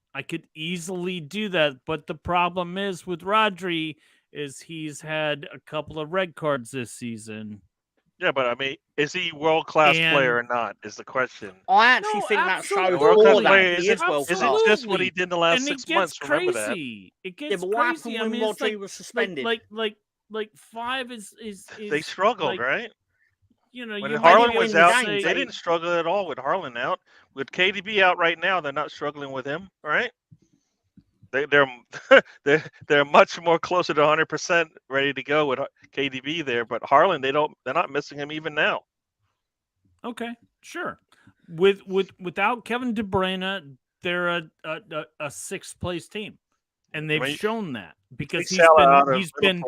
But the problem is with Rodri is he's had a couple of red cards this season. Yeah, but I mean, is he world-class player or not? Is the question. I actually No, think that shows absolutely. World-class more player that he is world isn't class. just what he did in the last And 6 it gets months. Remember that. crazy. It Yeah, gets but what crazy. happened I when mean, it's Rodri was suspended? like 5 is They struggled, like, right? you know, When you Harlan might was be able to out, say, they didn't struggle at all with Harlan out. With KDB out right now, they're not struggling with him, right? They're they're much more closer to 100% ready to go with KDB there. But Harlan, they're not missing him even now. okay, sure. Without Kevin De Bruyne, they're a 6th place team, and they've shown that because he's been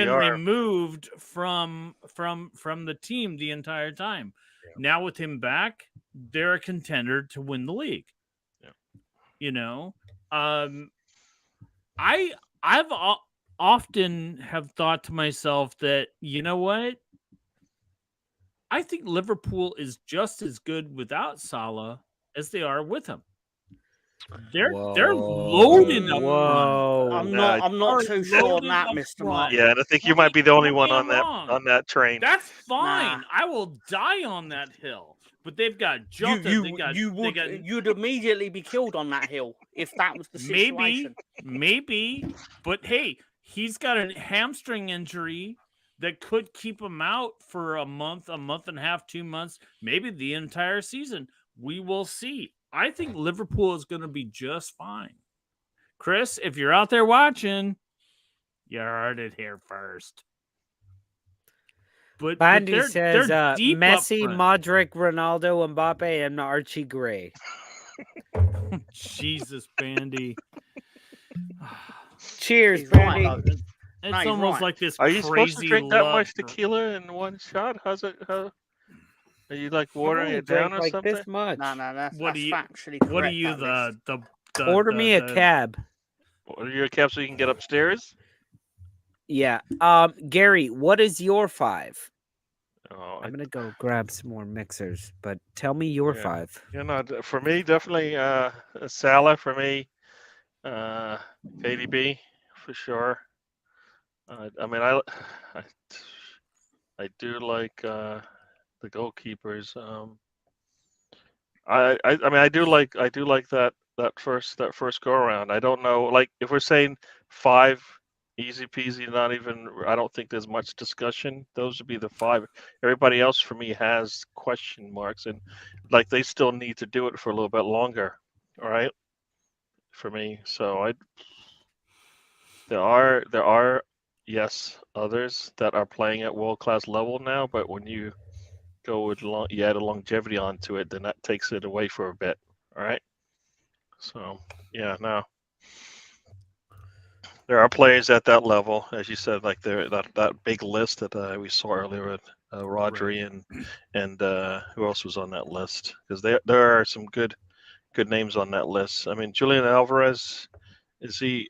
removed from the team the entire time. Yeah. Now with him back, they're a contender to win the league. Yeah. You know, I've often have thought to myself that, you know what? I think Liverpool is just as good without Salah as they are with him. They're loaded up front. I'm not too sure on that, Mr. Mark. Yeah, and I think you might be the only one on that train. That's fine. I will die on that hill. But they've got Jota. You'd immediately be killed on that hill if that was the situation. Maybe. But hey, he's got a hamstring injury that could keep him out for a month and a half, 2 months, maybe the entire season. We will see. I think Liverpool is going to be just fine. Chris, if you're out there watching, you heard it here first. But Bandy says deep Messi, up front. Modric, Ronaldo, Mbappe, and Archie Gray. Jesus, Bandy. Cheers, He's Bandy. right, though. It's No, he's almost right. like this Are you crazy supposed to drink that love much for- tequila in one shot? How's it? Are you like watering only it down drank or like something? this much. No, that's What do you- factually correct. What are you that list. Order me a cab. Order your cab so you can get upstairs. Yeah. Gary, what is your 5? Oh, I'm gonna go grab some more mixers, but tell me your 5. you know, for me, definitely Salah. For me, KDB for sure. I mean, I do like the goalkeepers. I mean, I do like that first go around. I don't know, like if we're saying 5, easy peasy, not even. I don't think there's much discussion. Those would be the 5. Everybody else for me has question marks, and like they still need to do it for a little bit longer. All right, for me. So there are yes others that are playing at world class level now, but when you go with you add a longevity onto it, then that takes it away for a bit. All right. So yeah, no. There are players at that level, as you said, like that big list that we saw earlier with Rodri and who else was on that list? Because there are some good names on that list. I mean, Julian Alvarez, is he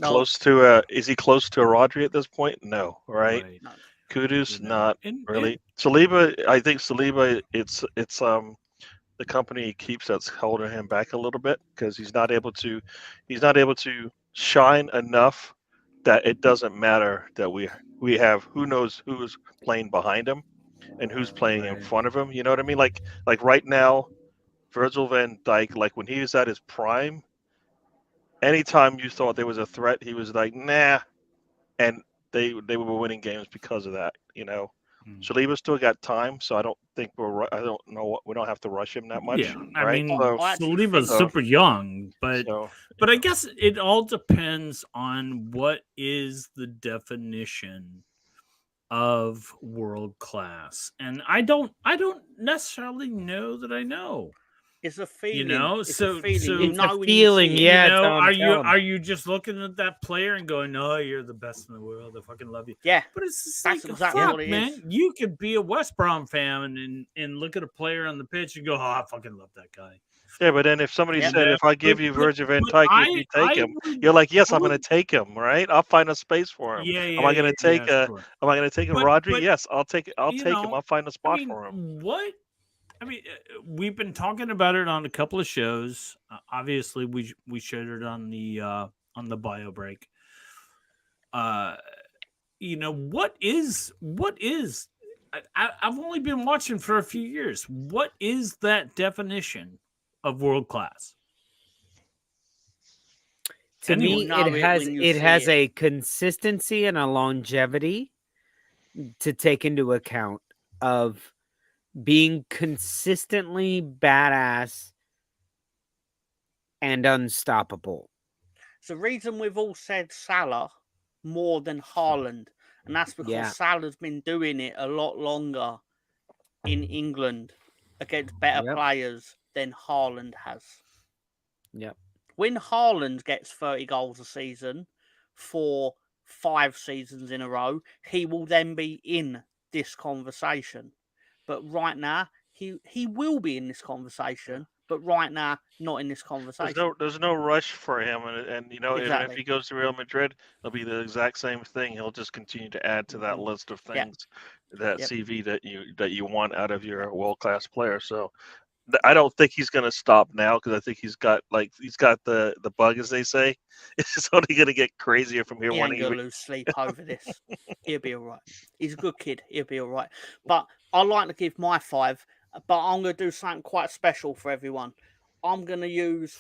close to a Rodri at this point? No, right? No. Kudus, not really. Saliba, I think Saliba, it's the company he keeps that's holding him back a little bit because he's not able to shine enough that it doesn't matter that we have who knows who's playing behind him and who's playing in front of him. You know what I mean? Like right now, Virgil van Dijk, like when he was at his prime, anytime you thought there was a threat, he was like, nah, and they were winning games because of that. You know, Saliba still got time, so I don't think we don't have to rush him that much. Yeah, right? I mean, So, Saliba's super young, but I guess it all depends on what is the definition of world class, and I don't necessarily know that I know. It's a feeling. You know, it's so a feeling. so You it's know a when feeling. you see it. Yeah, you know, Tom, are you just looking at that player and going, "No, you're the best in the world. I fucking love you." Yeah, but it's just that's like, exactly fuck, what it man. is. You could be a West Brom fan and look at a player on the pitch and go, "Oh, I fucking love that guy." yeah, but then if somebody Yeah. said, if I give you Virgil van but Dijk, would you take him? You're like, yes, I'm going to would- take him, right? I'll find a space for him. Yeah, Am I going to take sure. Am I going to take him, But- Rodri? but, Yes, I'll take it. I'll you take him. know, I'll find a spot I mean, for him. what? I mean, we've been talking about it on a couple of shows. Obviously, we shared it on the bio break. what is I've only been watching for a few years. What is that definition of world class? To Anyone. me, know it when you it see has it. a consistency and a longevity to take into account of being consistently badass and unstoppable. It's the reason we've all said Salah more than Haaland, and that's because Yeah. Salah's been doing it a lot longer in England against better Yep. players than Haaland has. Yep. When Haaland gets 30 goals a season for 5 seasons in a row, he will then be in this conversation. But right now, he will be in this conversation, but right now, not in this conversation. There's no rush for him, and even if Exactly. he goes to Real Madrid, it'll be the exact same thing. He'll just continue to add to that list of Yep. things, that Yep. CV that you want out of your world-class player. So I don't think he's going to stop now, because I think he's got the bug, as they say. It's just only going to get crazier from here. He ain't gonna lose sleep over this. He'll be all right. He's a good kid. He'll be all right. But I like to give my 5, but I'm gonna do something quite special for everyone. I'm gonna use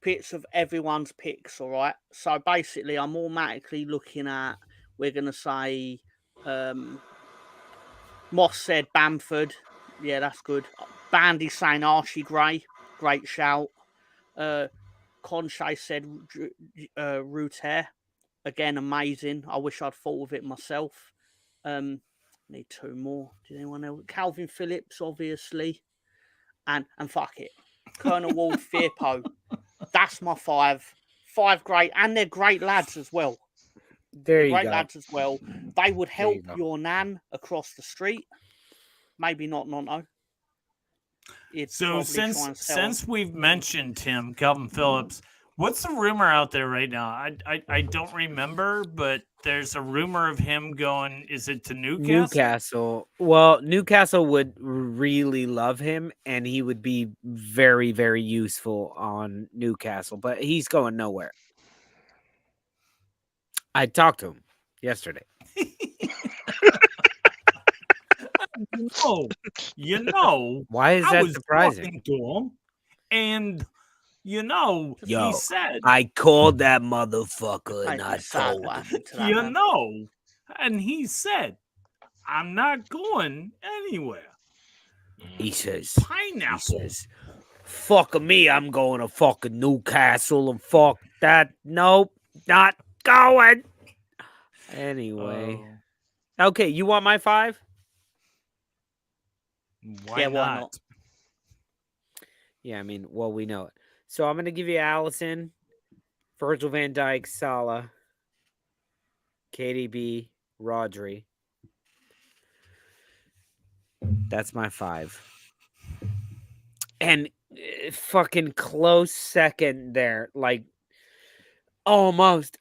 bits of everyone's picks. All right. So basically, I'm automatically looking at. We're gonna say, Moss said Bamford. Yeah, that's good. Bandy saying Archie Gray. Great shout. Conche said Ruter. Again, amazing. I wish I'd thought of it myself. Need 2 more. Did anyone else? Calvin Phillips, obviously. And fuck it. Colonel Ward Firpo. That's my 5. 5 great. And they're great lads as well. There you Great go. lads as well. They would There you help go. your nan across the street. Maybe not Nonto. He'd So probably try and sell 'em. since we've mentioned him, Calvin Phillips, what's the rumor out there right now? I don't remember, but there's a rumor of him going. Is it to Newcastle? Newcastle. Well, Newcastle would really love him, and he would be very, very useful on Newcastle, but he's going nowhere. I talked to him yesterday. You know, Why is I that was surprising? talking to him, and Yo, he said, I called that motherfucker and Mate, I sad told what him. happened to that man. and he said, I'm not going anywhere. He says, Pineapple. fuck me, I'm going to fucking Newcastle and fuck that. Nope, not going. Anyway. Okay, you want my 5? Why not? Yeah, I mean, well, we know it. So I'm going to give you Allison, Virgil van Dijk, Salah, KDB, Rodri. That's my 5. And fucking close second there. Like, almost.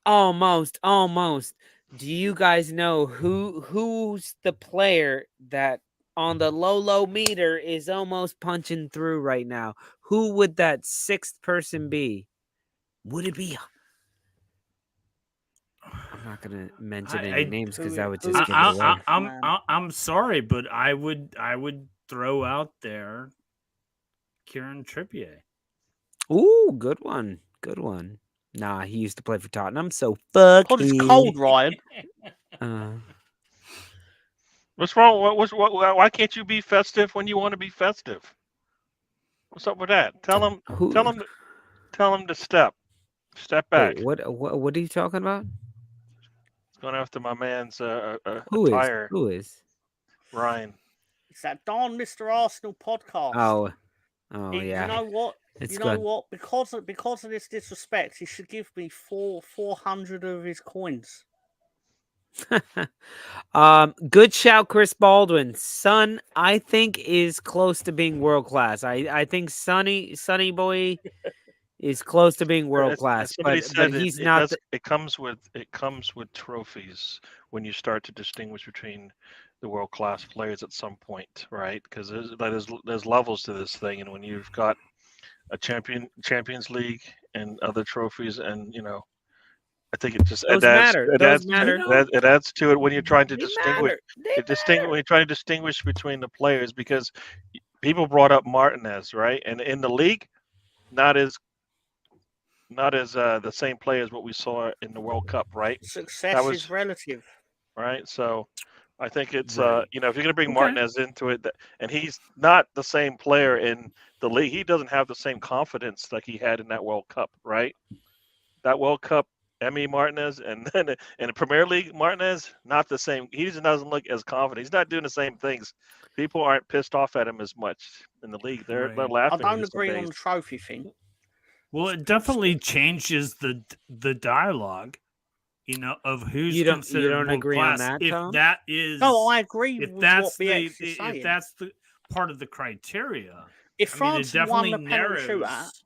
Do you guys know who's the player that on the Lolo meter is almost punching through right now? Who would that 6th person be? Would it be? I'm not gonna mention any names because that would just give it away. I'm sorry, but I would throw out there Kieran Trippier. Ooh, good one. Nah, he used to play for Tottenham, so fuck God, it's him. cold, Ryan. What's wrong? Why can't you be festive when you want to be festive? What's up with that? Tell him to step back. Wait, what are you talking about? Going after my man's Who is? Ryan. It's that darn Mr. Arsenal podcast. Oh Yeah. You know what? What? Because of this disrespect, he should give me 400 of his coins. Good shout, Chris Baldwin. Son, I think is close to being world class. I think Sonny Boy is close to being world class, but he's not. It comes with trophies when you start to distinguish between the world class players at some point, right? Because there's levels to this thing, and when you've got a Champions League and other trophies, and I think it just Those matter. Those matter. It adds to it when you're trying to They distinguish. matter. They When you're trying to distinguish between the players, because people brought up Martinez, right? And in the league, not as the same player as what we saw in the World Cup, right? Success is relative, right? So I think it's Right. if you're going to bring Martinez into it, and he's not the same player in the league, he doesn't have the same confidence like he had in that World Cup, right? That World Cup, Emmy Martinez, and then in the Premier League, Martinez, not the same. He just doesn't look as confident. He's not doing the same things. People aren't pissed off at him as much in the league. They're Right. laughing. I don't agree on the trophy thing. Well, it definitely changes the dialogue, of who's considered you don't world agree class. on that, if Tom? that is No, I agree if with that's what BX is if saying. that's the part of the criteria. If France it won definitely the penalty shootout, narrows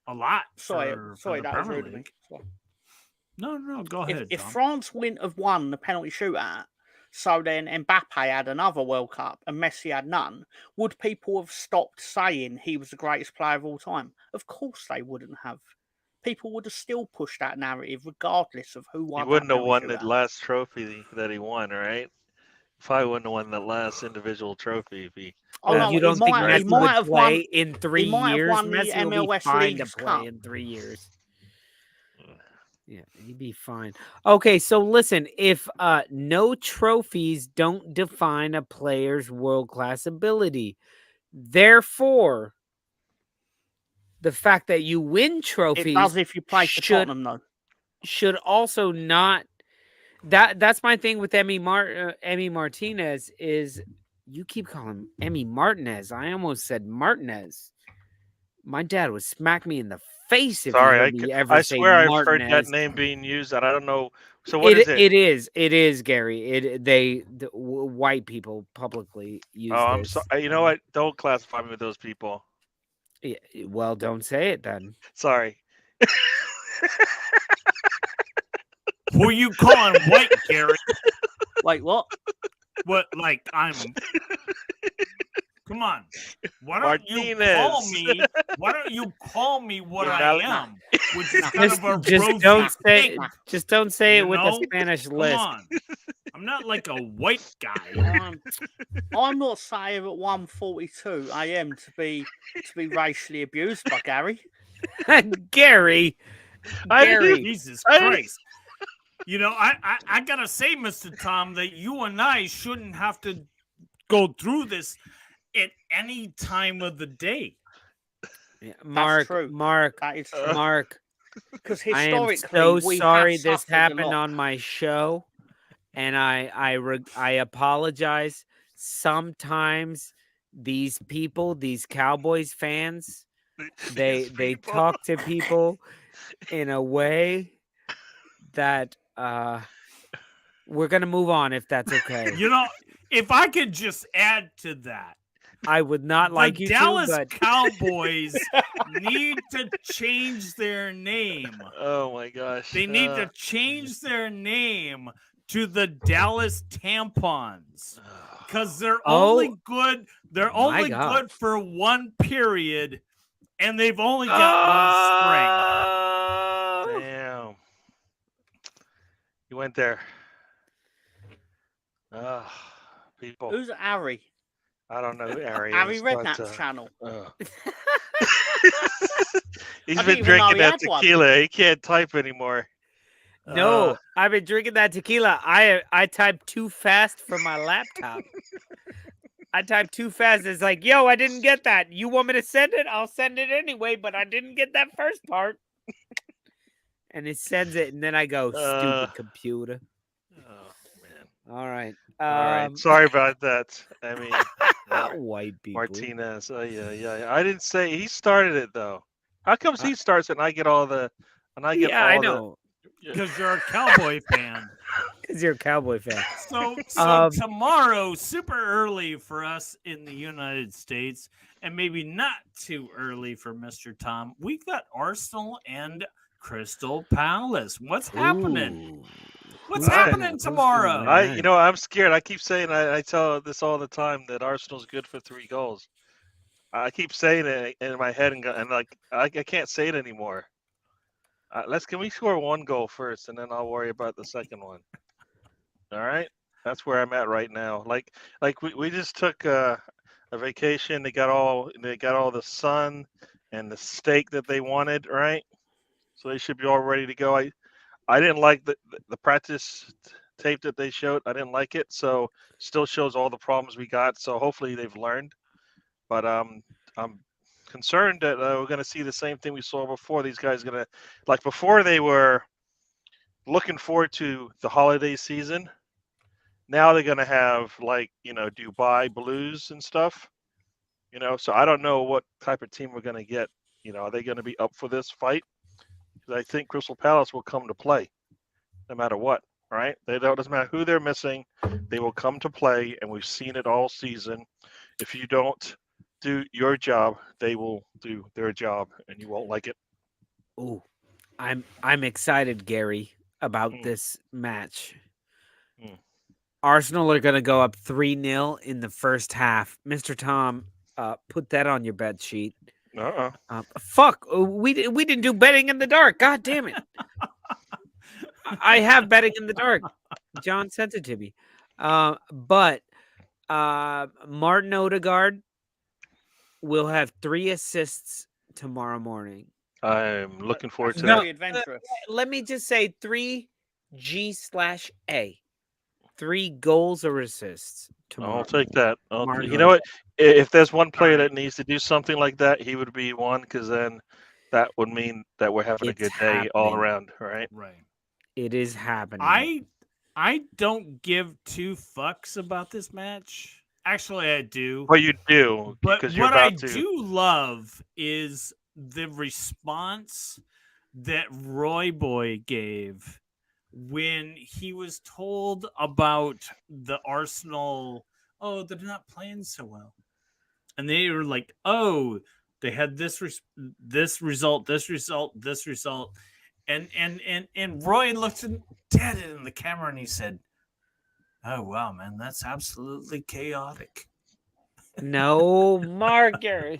a lot. sorry, for the that was Premier rude of me. League. Sorry. No, go ahead. If Tom. France wouldn't have won the penalty shootout, so then Mbappe had another World Cup and Messi had none, would people have stopped saying he was the greatest player of all time? Of course they wouldn't have. People would have still pushed that narrative regardless of who won. He wouldn't that have won the penalty shootout. last trophy that he won, right? Probably wouldn't have won that last individual trophy if he. Oh, no, you don't think he Messi might would have play won. in 3 He might have years? won the Messi will be MLS fine to Leagues play Cup. in 3 years. Yeah, he'd be fine. Okay, so listen, if no trophies don't define a player's world-class ability, therefore, the fact that you win It trophies does if you play for Tottenham, though. should also not. That's my thing with Emmy Martinez is you keep calling him Emmy Martinez. I almost said Martinez. My dad would smack me in the face if Sorry, he heard me ever I say swear I've Martinez. heard that name being used, and I don't know. So what is it? It is Gary. White people publicly use Oh, I'm this. sorry. You know what? Don't classify me with those people. Yeah, well, don't say it then. Sorry. Who are you calling white, Gary? Wait, what? What? Like I'm? Come on. Why don't you call me? Why don't you call me what I am? Which is kind of a don't say. pig, Just don't say it with a know? Spanish Come list. on. I'm not like a white guy. I'm not saying at 1:42 a.m. to be racially abused by Gary. Gary. Jesus Christ. I gotta say, Mr. Tom, that you and I shouldn't have to go through this at any time of the day. Yeah, Mark, That is true. Mark. Because I am historically, so sorry this suffered a happened lot. on my show, and I apologize. Sometimes these people, these Cowboys fans, they talk to people in a way that we're gonna move on if that's okay. If I could just add to that. I would not like you Dallas to, but Cowboys need to change their name. Oh my gosh. They need to change their name to the Dallas Tampons. Because they're only good. They're only good for one period, and they've only got one string. Damn. You went there. People. Who's Ari? I don't know who Ari is. Ari Redknapp's channel. He's been drinking that tequila. He can't type anymore. No, I've been drinking that tequila. I typed too fast for my laptop. I typed too fast. It's like, yo, I didn't get that. You want me to send it? I'll send it anyway, but I didn't get that first part. And it sends it, and then I go, stupid computer. Oh, man. All right. All right. Sorry about that. I mean, white people. Martinez. Yeah. I didn't say he started it though. How comes he starts it and I get all the? And I get all I know. Because you're a Cowboy fan. Because you're a Cowboy fan. So tomorrow, super early for us in the United States, and maybe not too early for Mr. Tom. We've got Arsenal and Crystal Palace. What's happening? What's happening tomorrow? I'm scared. I keep saying I tell this all the time that Arsenal's good for 3 goals. I keep saying it in my head and like I can't say it anymore. Can we score one goal first, and then I'll worry about the second one. All right, that's where I'm at right now. Like we just took a vacation. They got all the sun and the steak that they wanted, right? So they should be all ready to go. I didn't like the practice tape that they showed. I didn't like it. So still shows all the problems we got. So hopefully they've learned. But I'm concerned that we're going to see the same thing we saw before. These guys going to, like before, they were looking forward to the holiday season. Now they're going to have Dubai Blues and stuff. So I don't know what type of team we're going to get. Are they going to be up for this fight? Because I think Crystal Palace will come to play, no matter what. Right? Doesn't matter who they're missing, they will come to play, and we've seen it all season. If you don't do your job, they will do their job, and you won't like it. Oh, I'm excited, Gary, about this match. Arsenal are going to go up 3-0 in the first half. Mr. Tom, put that on your bed sheet. Fuck, we didn't do betting in the dark. God damn it. I have betting in the dark. John sent it to me. But Martin Odegaard will have 3 assists tomorrow morning. I'm looking forward to Very that. adventurous. Let me just say 3G/A. 3 goals or assists tomorrow. I'll take that. You know what? If there's one player that needs to do something like that, he would be one, because then that would mean that we're having a good day all around, right? Right. It is happening. I don't give 2 fucks about this match. Actually, I do. Well, you do, But because you're what about I to. do love is the response that Roy Boy gave when he was told about the Arsenal. Oh, they're not playing so well, and they were like, "Oh, they had this result, and Roy looked dead in the camera and he said, "Oh wow, man, that's absolutely chaotic." No, Marker.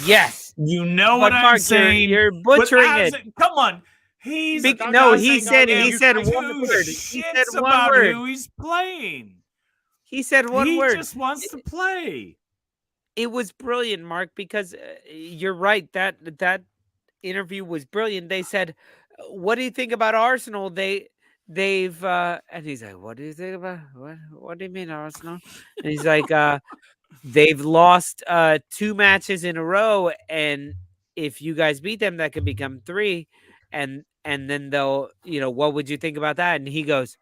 Yes. You know But what I'm Mark, saying? You're butchering it. Come on. He said one word. He said one word. Who he's playing. He said one word. He just wants to play. It was brilliant, Mark, because you're right. That interview was brilliant. They said, "What do you think about Arsenal?" They've and he's like, "What do you think about what do you mean Arsenal?" And he's like, they've lost 2 matches in a row, and if you guys beat them, that could become 3, and then they'll, what would you think about that? And he goes,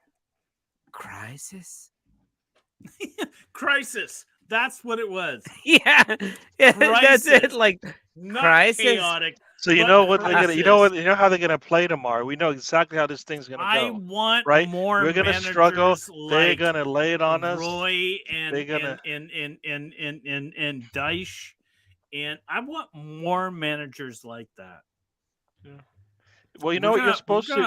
crisis. Crisis. That's what it was. Yeah, that's it. Like, Not crisis. chaotic. So you know what they're gonna, you know how they're gonna play tomorrow. We know exactly how this thing's gonna go. I want right? more. We're gonna struggle. They're like gonna lay it on us. Roy and They're gonna and Dyche, and I want more managers like that. Yeah. Well, you know what you're supposed to.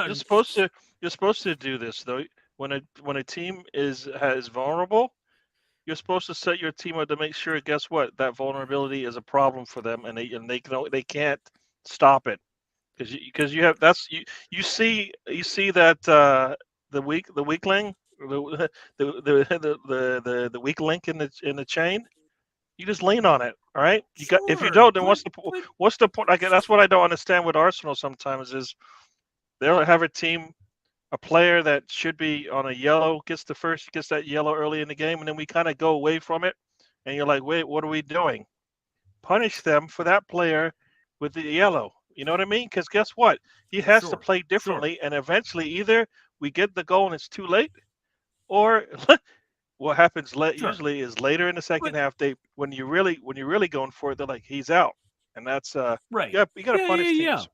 You're supposed to do this though. When a team is vulnerable, you're supposed to set your team up to make sure. Guess what? That vulnerability is a problem for them, and they can't stop it, because you have you see that the weakling, the weak link in the chain. You just lean on it, all right? If you don't, then what's the point? That's what I don't understand with Arsenal sometimes is they'll have a player that should be on a yellow gets that yellow early in the game, and then we kind of go away from it, and you're like, wait, what are we doing? Punish them for that player with the yellow. You know what I mean? Because guess what? He has to play differently, and eventually either we get the goal and it's too late, or what happens usually is later in the second half. When you're really going for it, they're like, he's out, and that's right. Yeah, you got to punish teams. Yeah.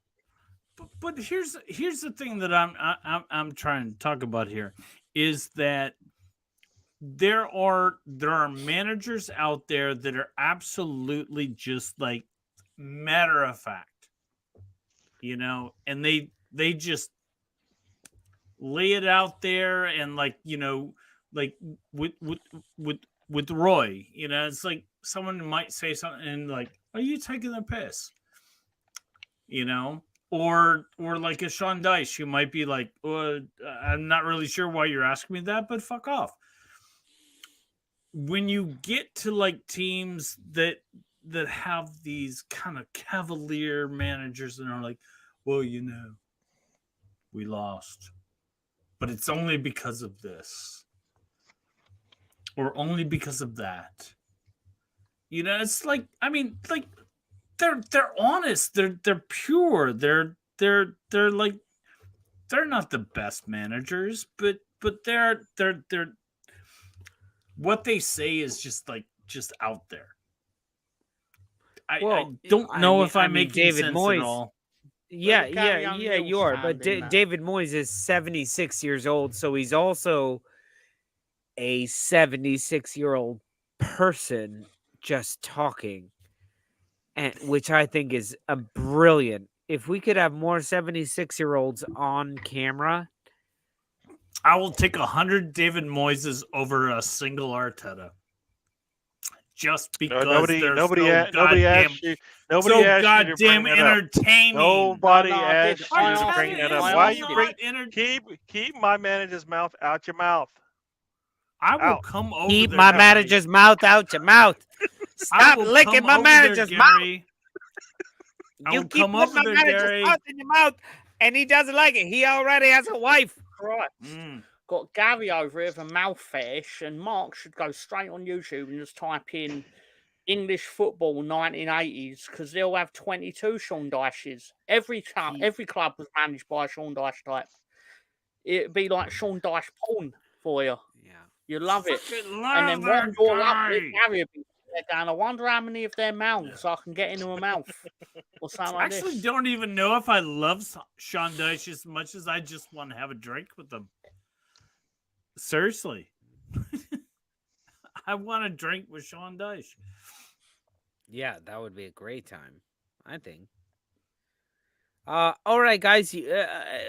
But here's the thing that I'm trying to talk about here is that there are managers out there that are absolutely just like matter of fact, and they just lay it out there, and like with Roy, it's like someone might say something and like, are you taking the piss? or like a Sean Dyche who might be like, I'm not really sure why you're asking me that, but fuck off. When you get to like teams that have these kind of cavalier managers and are like, well, we lost, but it's only because of this or only because of that. It's like, I mean, like they're honest, they're pure, they're like, they're not the best managers, but they're what they say is just out there. I don't know if I'm making David sense Moyes, at all. Yeah, Well, Gary O'Neill's you are. But standing there. David Moyes is 76 years old, so he's also a 76-year-old person just talking, and which I think is a brilliant. If we could have more 76-year-olds on camera, I will take 100 David Moyes over a single Arteta. Just because nobody asked you. Nobody asked goddamn you to bring entertaining. Nobody No, asked you to bring that up. Why you bring? Keep my manager's mouth out your mouth. I will come over. Keep there, my Gary. manager's mouth out your mouth. Stop licking my manager's mouth. You keep putting my manager's mouth in your mouth, and he doesn't like it. He already has a wife. Right. Got Gary over here with a mouth fetish, and Mark should go straight on YouTube and just type in English football 1980s, because they'll have 22 Sean Dyches. Every club was managed by a Sean Dyche type. It'd be like Sean Dyche porn for you. Yeah, you love it. And then one door up, Gary would be there going, I wonder how many of their mouths I can get into a mouth. Or something like this. I actually don't even know if I love Sean Dyche as much as I just want to have a drink with them. Seriously. I want to drink with Sean Dyche. Yeah, that would be a great time, I think. All right, guys.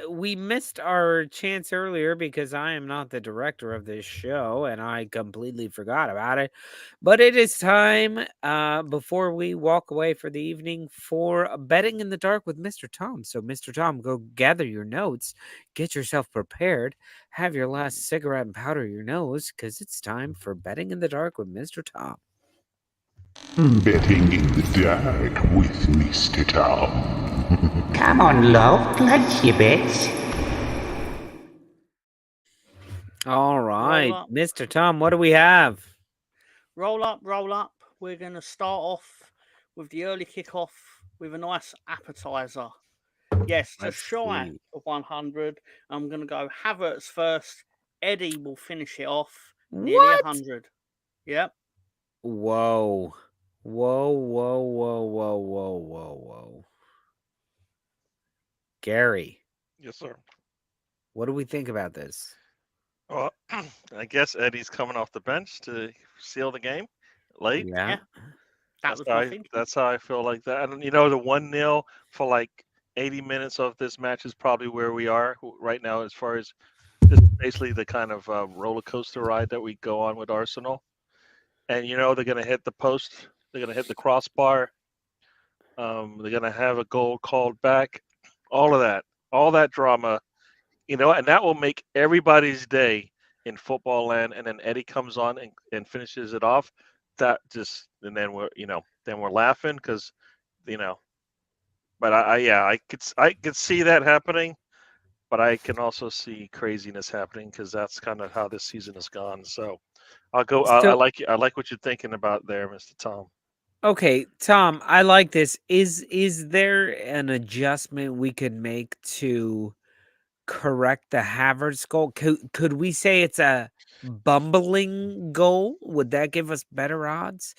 We missed our chance earlier because I am not the director of this show, and I completely forgot about it. But it is time, before we walk away for the evening, for Betting in the Dark with Mr. Tom. So, Mr. Tom, go gather your notes, get yourself prepared, have your last cigarette and powder your nose, because it's time for Betting in the Dark with Mr. Tom. Betting in the Dark with Mr. Tom. Come on, love, place your bets. All right, Mr. Tom, what do we have? Roll up. We're going to start off with the early kickoff with a nice appetizer. Yes, just shy of 100. I'm going to go Havertz first. Eddie will finish it off. Nearly 100. Yep. Whoa. Gary. Yes, sir. What do we think about this? Well, I guess Eddie's coming off the bench to seal the game late. Yeah. That's how I feel like that. And, the 1-0 for like 80 minutes of this match is probably where we are right now, as far as this is basically the kind of roller coaster ride that we go on with Arsenal. And, they're going to hit the post. They're going to hit the crossbar. They're going to have a goal called back. All that drama, and that will make everybody's day in football land. And then Eddie comes on and finishes it off. And then we're laughing because, but I could see that happening, but I can also see craziness happening because that's kind of how this season has gone. So I'll go. I like what you're thinking about there, Mr. Tom. Okay, Tom, I like this. Is there an adjustment we could make to correct the Havertz goal? Could we say it's a bumbling goal? Would that give us better odds?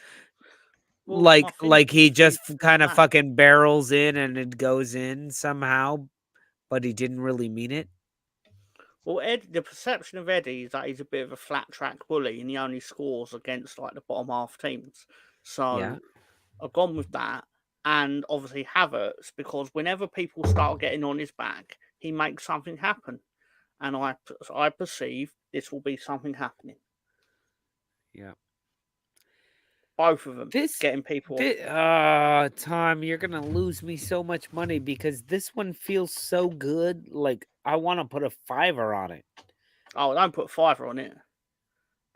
Well, like he just kind of fucking barrels in and it goes in somehow, but he didn't really mean it? Well, the perception of Eddie is that he's a bit of a flat track bully and he only scores against like the bottom half teams. So yeah. I've gone with that. And obviously Havertz, because whenever people start getting on his back, he makes something happen. And I perceive this will be something happening. Yeah. Both of them. Getting people. Tom, you're gonna lose me so much money because this one feels so good. Like I want to put a $5 on it. Oh, don't put $5 on it.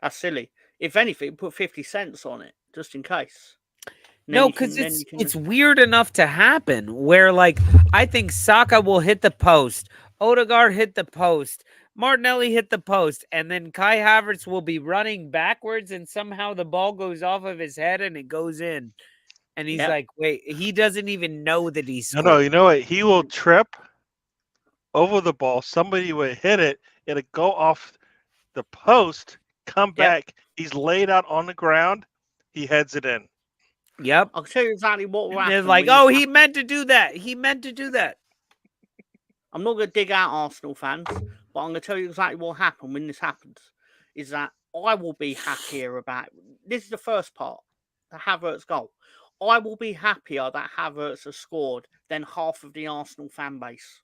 That's silly. If anything, put 50 cents on it, just in case. No, because it's weird enough to happen where, like, I think Saka will hit the post, Odegaard hit the post, Martinelli hit the post, and then Kai Havertz will be running backwards, and somehow the ball goes off of his head and it goes in. And he's like, wait, he doesn't even know that he's scored. No, you know what? He will trip over the ball. Somebody will hit it. It'll go off the post, come back. He's laid out on the ground. He heads it in. Yep. I'll tell you exactly what will happen. They're like, oh, he meant to do that. He meant to do that. I'm not going to dig out Arsenal fans, but I'm going to tell you exactly what happened when this happens. Is that I will be happier about... This is the first part, the Havertz goal. I will be happier that Havertz has scored than half of the Arsenal fan base.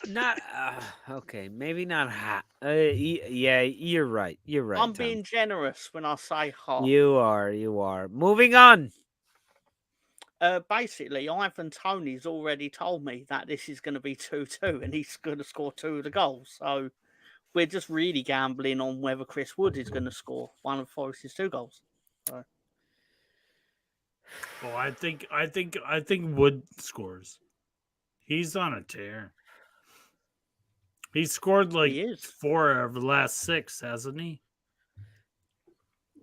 Not okay, maybe not hot. Yeah, you're right. You're right. I'm being generous when I say hot. You are. Moving on. Basically, Ivan Toney's already told me that this is going to be 2-2 and he's going to score 2 of the goals. So we're just really gambling on whether Chris Wood is going to score one of Forest's 2 goals. So. Well, I think Wood scores. He's on a tear. He scored like 4 of the last 6, hasn't he?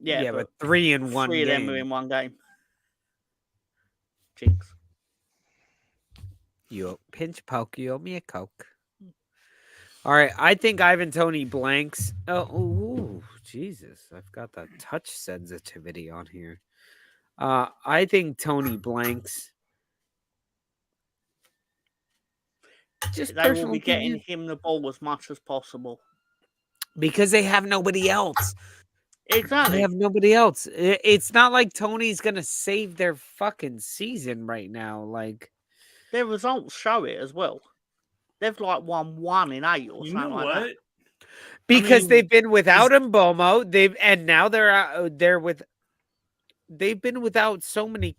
Yeah, but 3 in one game. 3 of them are in one game. Jinx. You pinch poke, you owe me a Coke. All right, I think Ivan Toney blanks. Oh, Jesus. I've got the touch sensitivity on here. I think Toney blanks. Just they will be getting him the ball as much as possible. Because they have nobody else. Exactly. They have nobody else. It's not like Tony's going to save their fucking season right now. Like, their results show it as well. They've like won 1 in 8 or something like that. Because they've been without Mbomo. They've been without so many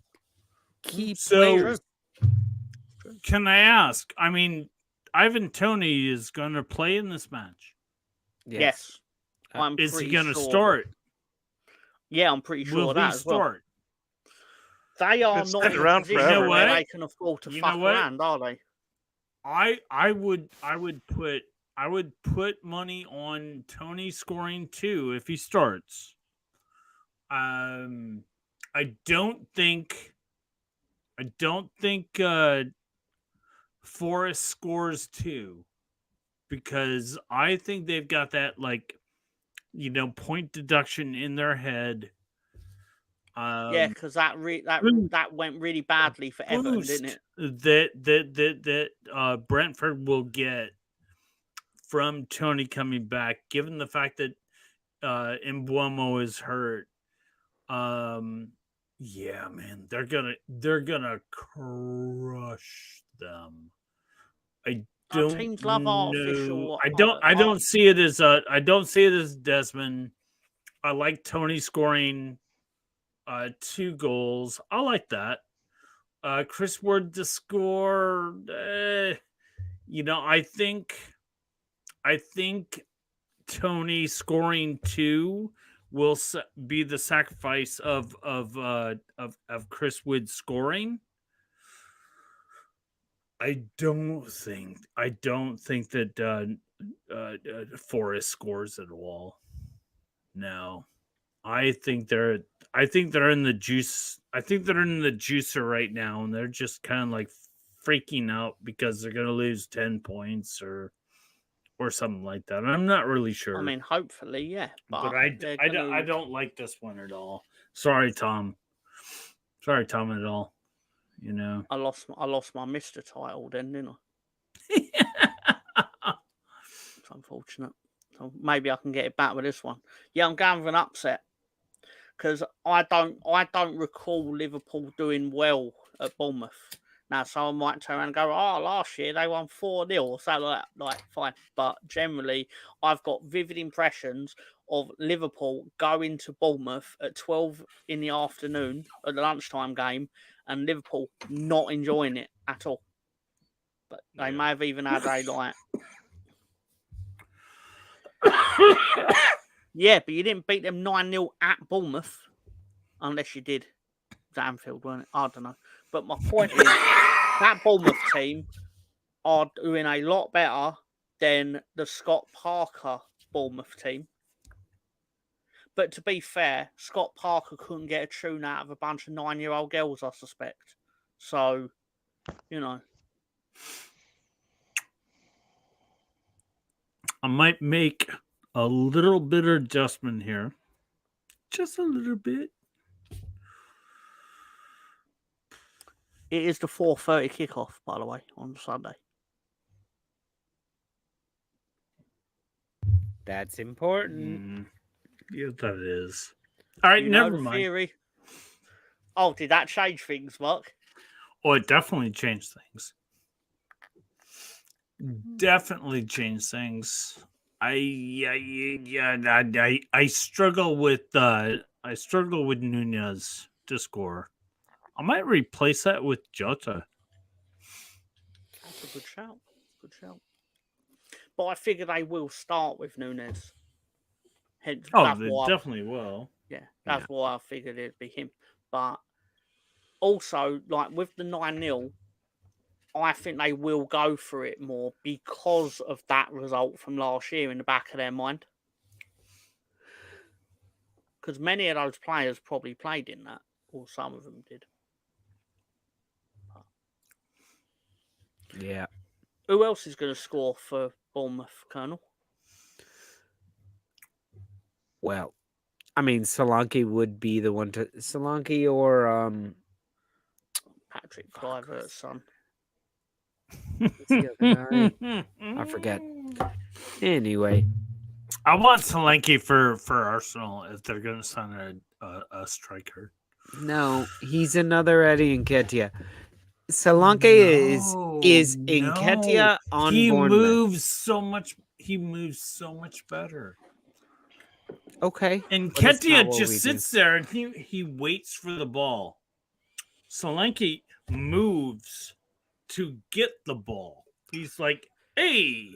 key players. Can I ask? I mean, Ivan Toney is going to play in this match. Yes. Is he going to start? Yeah, I'm pretty sure Will that he as well. Start? They are not in a position where they can afford to fuck around, are they? I would put money on Toney scoring 2 if he starts. I don't think Forest scores 2 because I think they've got that point deduction in their head. Yeah, because that went really badly for Everton, didn't it? That Brentford will get from Toney coming back, given the fact that Mbuemo is hurt. Yeah, man, they're gonna crush them. Teams love artificial. I don't see it as Desmond. I like Toney scoring 2 goals. I like that. Chris Wood to score. I think Toney scoring 2 will be the sacrifice of Chris Wood scoring. I don't think that Forest scores at all. No, I think they're in the juice. I think they're in the juicer right now, and they're just kind of like freaking out because they're going to lose 10 points or something like that. I'm not really sure. I mean, hopefully, yeah. But I don't like this one at all. Sorry, Tom. At all. I lost my Mr. title then, didn't I? It's unfortunate. So maybe I can get it back with this one. Yeah, I'm going for an upset because I don't recall Liverpool doing well at Bournemouth. Now, someone might turn around and go, "Oh, last year they won 4-0 or something like that." Like, fine. But generally, I've got vivid impressions of Liverpool going to Bournemouth at 12 in the afternoon at the lunchtime game, and Liverpool not enjoying it at all. But they may have even had a like. Yeah, but you didn't beat them 9-0 at Bournemouth, unless you did. Anfield, weren't it? I don't know. But my point is, that Bournemouth team are doing a lot better than the Scott Parker Bournemouth team. But to be fair, Scott Parker couldn't get a tune out of a bunch of 9-year-old girls, I suspect. So, you know. I might make a little bit of adjustment here. Just a little bit. It is the 4:30 kickoff, by the way, on Sunday. That's important. Yeah, that is. All right, never mind. Theory. Oh, did that change things, Mark? Oh, it definitely changed things. Definitely changed things. I struggle with Nunez to score. I might replace that with Jota. That's a good shout. Good shout. But I figure they will start with Nunez. Hence, they definitely will. Yeah, that's why I figured it'd be him. But also, like with the 9-0, I think they will go for it more because of that result from last year in the back of their mind. Because many of those players probably played in that, or some of them did. Yeah. Who else is going to score for Bournemouth, Colonel? Well, I mean, Solanke would be the one to Solanke or Patrick Kluivert's son. what's the other guy? I forget. Anyway, I want Solanke for Arsenal if they're going to sign a striker. no, he's another Eddie Nketiah. Solanke is Nketiah on Bournemouth. He moves so much better. Okay. And Nketiah just sits there and he waits for the ball. Solanke moves to get the ball. He's like, hey,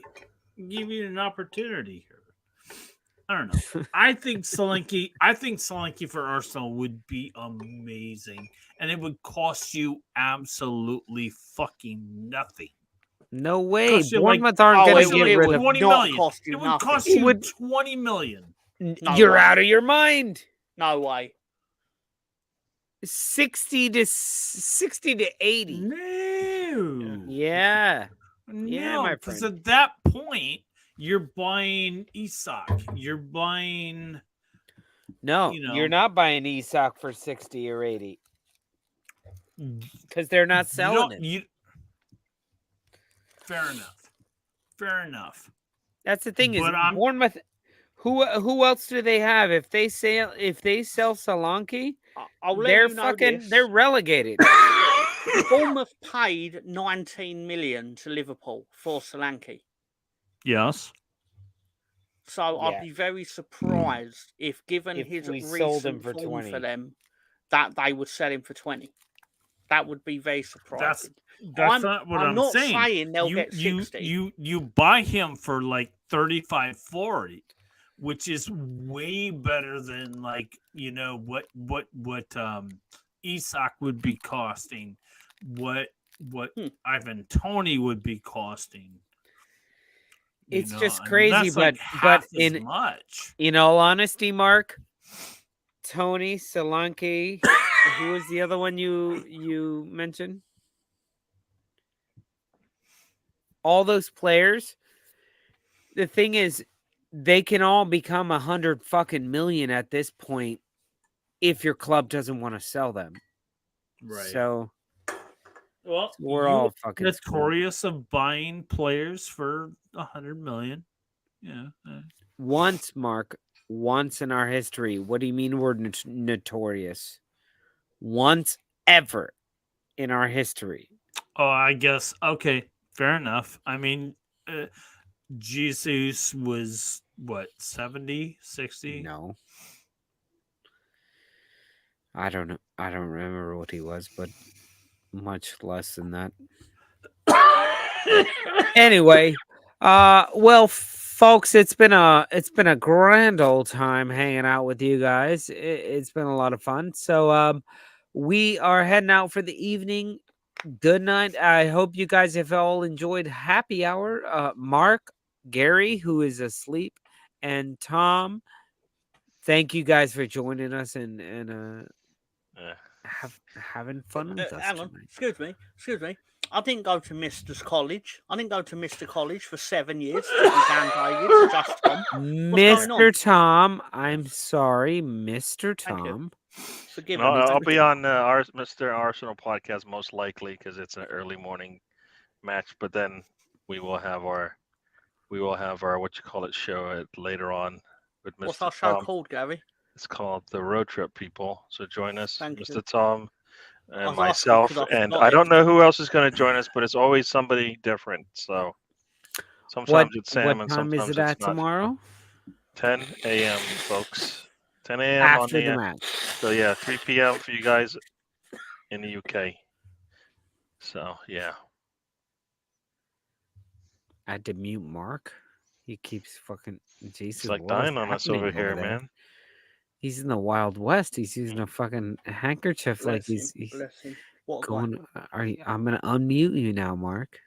give you an opportunity here. I don't know. I think Solanke for Arsenal would be amazing. And it would cost you absolutely fucking nothing. No way. Cost you Bournemouth aren't going to get rid of 20 million. It would cost you 20 million. No You're way. out of your mind. No way. 60 to 80. No. Yeah. No, Yeah, my because friend. at that point, you're buying Isak. You're buying. No, you know, you're not buying Isak for 60 or 80. Because they're not selling it. Fair enough. Fair enough. That's the thing is Bournemouth. Who else do they have? If they sell Solanke, they're relegated. Bournemouth paid 19 million to Liverpool for Solanke. Yes. So I'd be very surprised if given his recent for form 20 for them, that they would sell him for 20. That would be very surprising. That's not what I'm not saying. saying they'll get 60. You buy him for like 35, 40, which is way better than what Isak would be costing, what Ivan Toney would be costing. It's just crazy, but in much. In all honesty, Mark, Tony, Solanke, who was the other one you mentioned? All those players. The thing is, they can all become 100 fucking million at this point if your club doesn't want to sell them. Right. So, well, we're all fucking notorious of buying players for 100 million. Yeah. Once, Mark. Once in our history. What do you mean we're notorious? Once ever in our history. Oh, I guess. Okay, fair enough. I mean, Jesus was what, 70, 60? No. I don't know. I don't remember what he was, but much less than that. Anyway, well, folks, it's been a grand old time hanging out with you guys. It's been a lot of fun. So, we are heading out for the evening. Good night. I hope you guys have all enjoyed happy hour. Mark, Gary, who is asleep, and Tom. Thank you guys for joining us and having fun with us Hang on, tonight. excuse me. I didn't go to Mister's college. I didn't go to Mister College for 7 years. To be Dan David, just Tom. What's going on? Mr. Tom, I'm sorry, Mr. Thank you. Tom. Forgive No, me. I'll be on Mr. Arsenal podcast most likely because it's an early morning match. But then we will have our what you call it show later on with Mr. What's our show Tom. called, Gary? It's called the Road Trip People. So join us, Thank Mr. you. Tom I and was asking myself, 'cause I and forgot I it. don't know who else is going to join us, but it's always somebody different. So sometimes it's Sam, What and time is sometimes it it's at not. tomorrow? 10 a.m. folks. 10 a.m. on After the the match. So yeah, 3 p.m. for you guys in the UK. So yeah. I had to mute Mark. He keeps fucking Jesus. It's like what is dying on us over happening here, there? man. He's in the Wild West. He's using a fucking handkerchief like Bless him. he's Bless him. What a guy. going. I'm gonna unmute you now, Mark.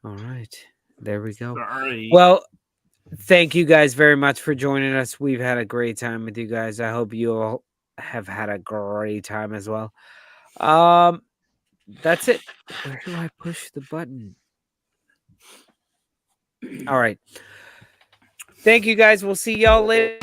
All right, there we go. Sorry. Well, thank you guys very much for joining us. We've had a great time with you guys. I hope you all have had a great time as well. That's it. Where do I push the button? All right. Thank you guys. We'll see y'all later.